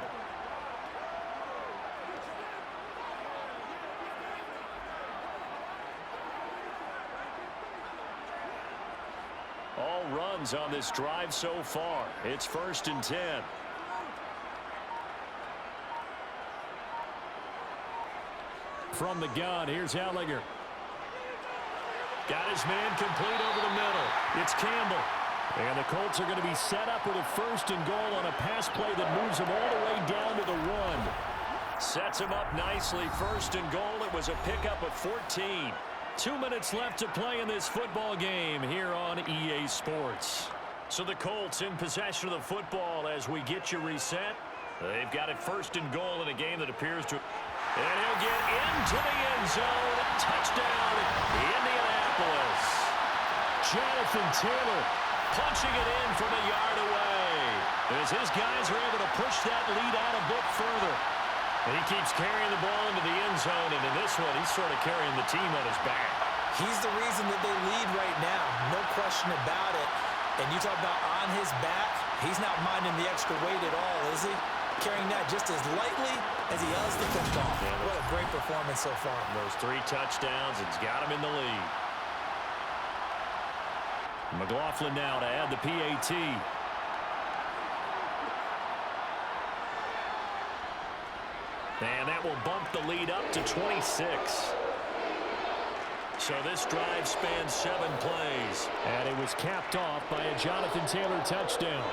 All runs on this drive so far. It's 1st and 10. From the gun, here's Ellinger. Got his man complete over the middle. It's Campbell. And the Colts are going to be set up with a 1st and goal on a pass play that moves them all the way down to the 1. Sets him up nicely. 1st and goal. It was a pickup of 14. 2 minutes left to play in this football game here on EA Sports. So the Colts in possession of the football as we get you reset. They've got it 1st and goal in a game that appears to... And he'll get into the end zone. Touchdown, Indianapolis. Jonathan Taylor punching it in from a yard away as his guys are able to push that lead out a bit further. And he keeps carrying the ball into the end zone, and in this one, he's sort of carrying the team on his back. He's the reason that they lead right now. No question about it. And you talk about on his back, he's not minding the extra weight at all, is he? Carrying that just as lightly as he does the football. Yeah, what a great performance so far. Those 3 touchdowns, it's got him in the lead. McLaughlin now to add the PAT. And that will bump the lead up to to 26. So this drive spans 7 plays. And it was capped off by a Jonathan Taylor touchdown.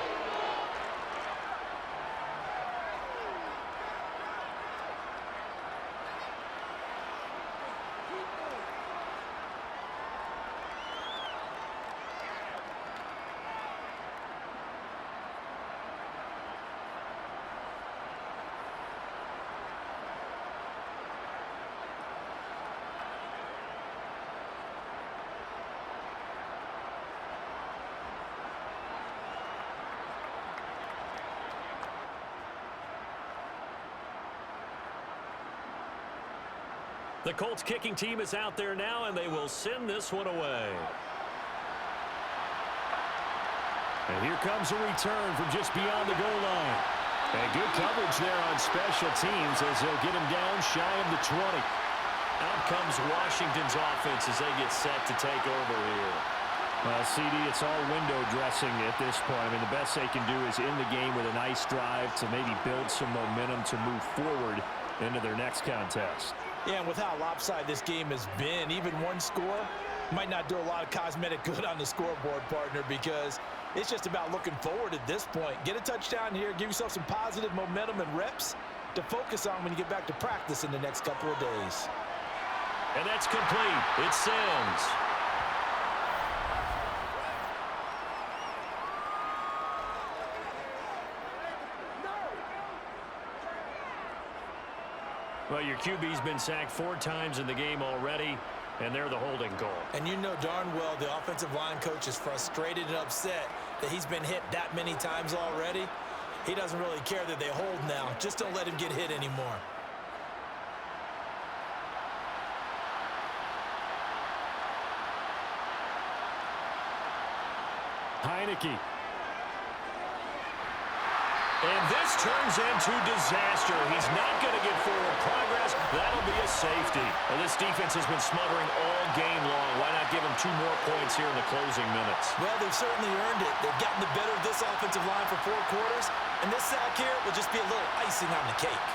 The Colts kicking team is out there now, and they will send this one away. And here comes a return from just beyond the goal line. And good coverage there on special teams as they'll get him down shy of the 20. Out comes Washington's offense as they get set to take over here. Well, CD, it's all window dressing at this point. I mean, the best they can do is end the game with a nice drive to maybe build some momentum to move forward into their next contest. Yeah, and with how lopsided this game has been, even one score might not do a lot of cosmetic good on the scoreboard, partner, because it's just about looking forward at this point. Get a touchdown here, give yourself some positive momentum and reps to focus on when you get back to practice in the next couple of days. And that's complete. It sends. Well, your QB's been sacked 4 times in the game already, and they're the holding goal. And you know darn well the offensive line coach is frustrated and upset that he's been hit that many times already. He doesn't really care that they hold now. Just don't let him get hit anymore. Heineke. And this turns into disaster. He's not going to get forward progress. That'll be a safety. Well, this defense has been smothering all game long. Why not give them 2 more points here in the closing minutes? Well, they've certainly earned it. They've gotten the better of this offensive line for 4 quarters. And this sack here will just be a little icing on the cake.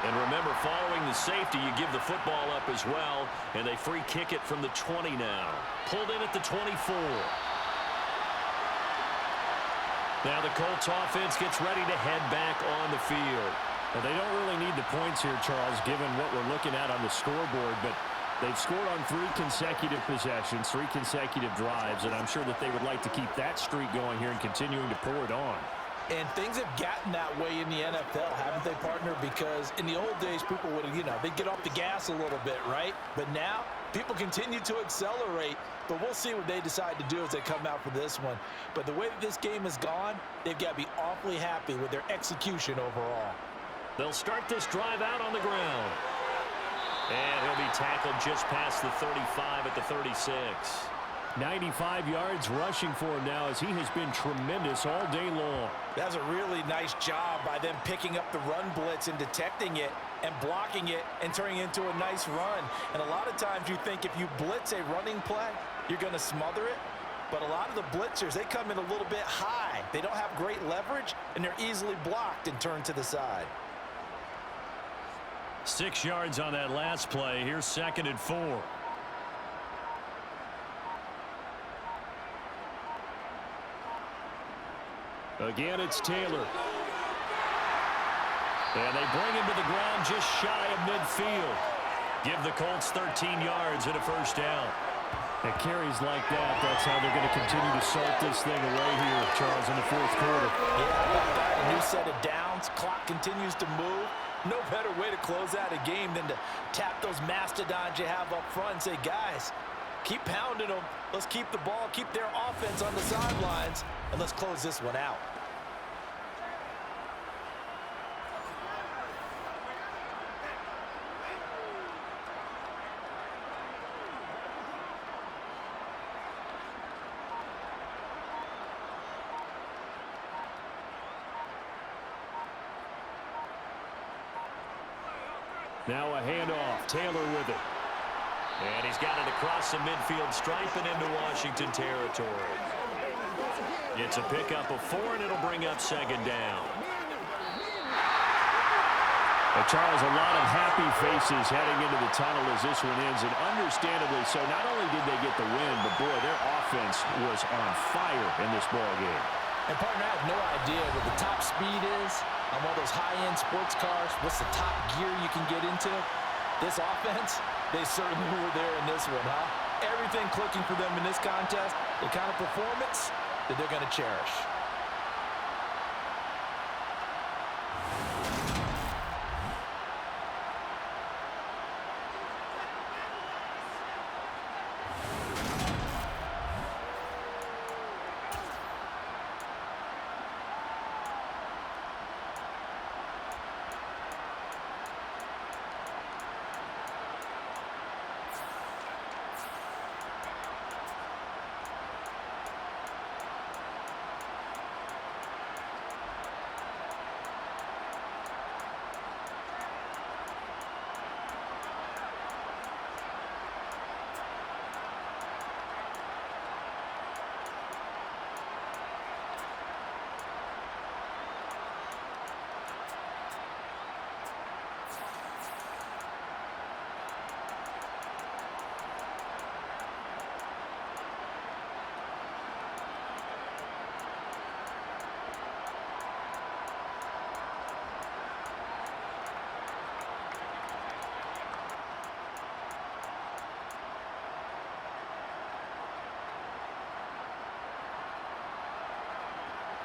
And remember, following the safety, you give the football up as well, and they free kick it from the 20 now. Pulled in at the 24. Now the Colts offense gets ready to head back on the field. Well, they don't really need the points here, Charles, given what we're looking at on the scoreboard, but they've scored on 3 consecutive possessions, 3 consecutive drives, and I'm sure that they would like to keep that streak going here and continuing to pour it on. And things have gotten that way in the NFL, haven't they, partner? Because in the old days, people would, they'd get off the gas a little bit, right? But now, people continue to accelerate. But we'll see what they decide to do as they come out for this one. But the way that this game has gone, they've got to be awfully happy with their execution overall. They'll start this drive out on the ground. And he'll be tackled just past the 35 at the 36. 95 yards rushing for him now as he has been tremendous all day long. That's a really nice job by them picking up the run blitz and detecting it and blocking it and turning it into a nice run. And a lot of times you think if you blitz a running play, you're going to smother it. But a lot of the blitzers, they come in a little bit high. They don't have great leverage, and they're easily blocked and turned to the side. 6 yards on that last play. Here's 2nd and 4. Again, it's Taylor. And they bring him to the ground just shy of midfield. Give the Colts 13 yards and a 1st down. And carries like that, that's how they're going to continue to salt this thing away here, Charles, in the 4th quarter. Yeah, about that. A new set of downs. Clock continues to move. No better way to close out a game than to tap those mastodons you have up front and say, guys, keep pounding them. Let's keep the ball, keep their offense on the sidelines, and let's close this one out. Now a handoff. Taylor with it. And he's got it across the midfield stripe and into Washington territory. It's a pickup of 4, and it'll bring up second down. Charles, a lot of happy faces heading into the tunnel as this one ends, and understandably so. Not only did they get the win, but, boy, their offense was on fire in this ball game. And, partner, I have no idea what the top speed is on one of those high-end sports cars. What's the top gear you can get into? This offense, they certainly were there in this one, huh? Everything clicking for them in this contest, the kind of performance that they're going to cherish.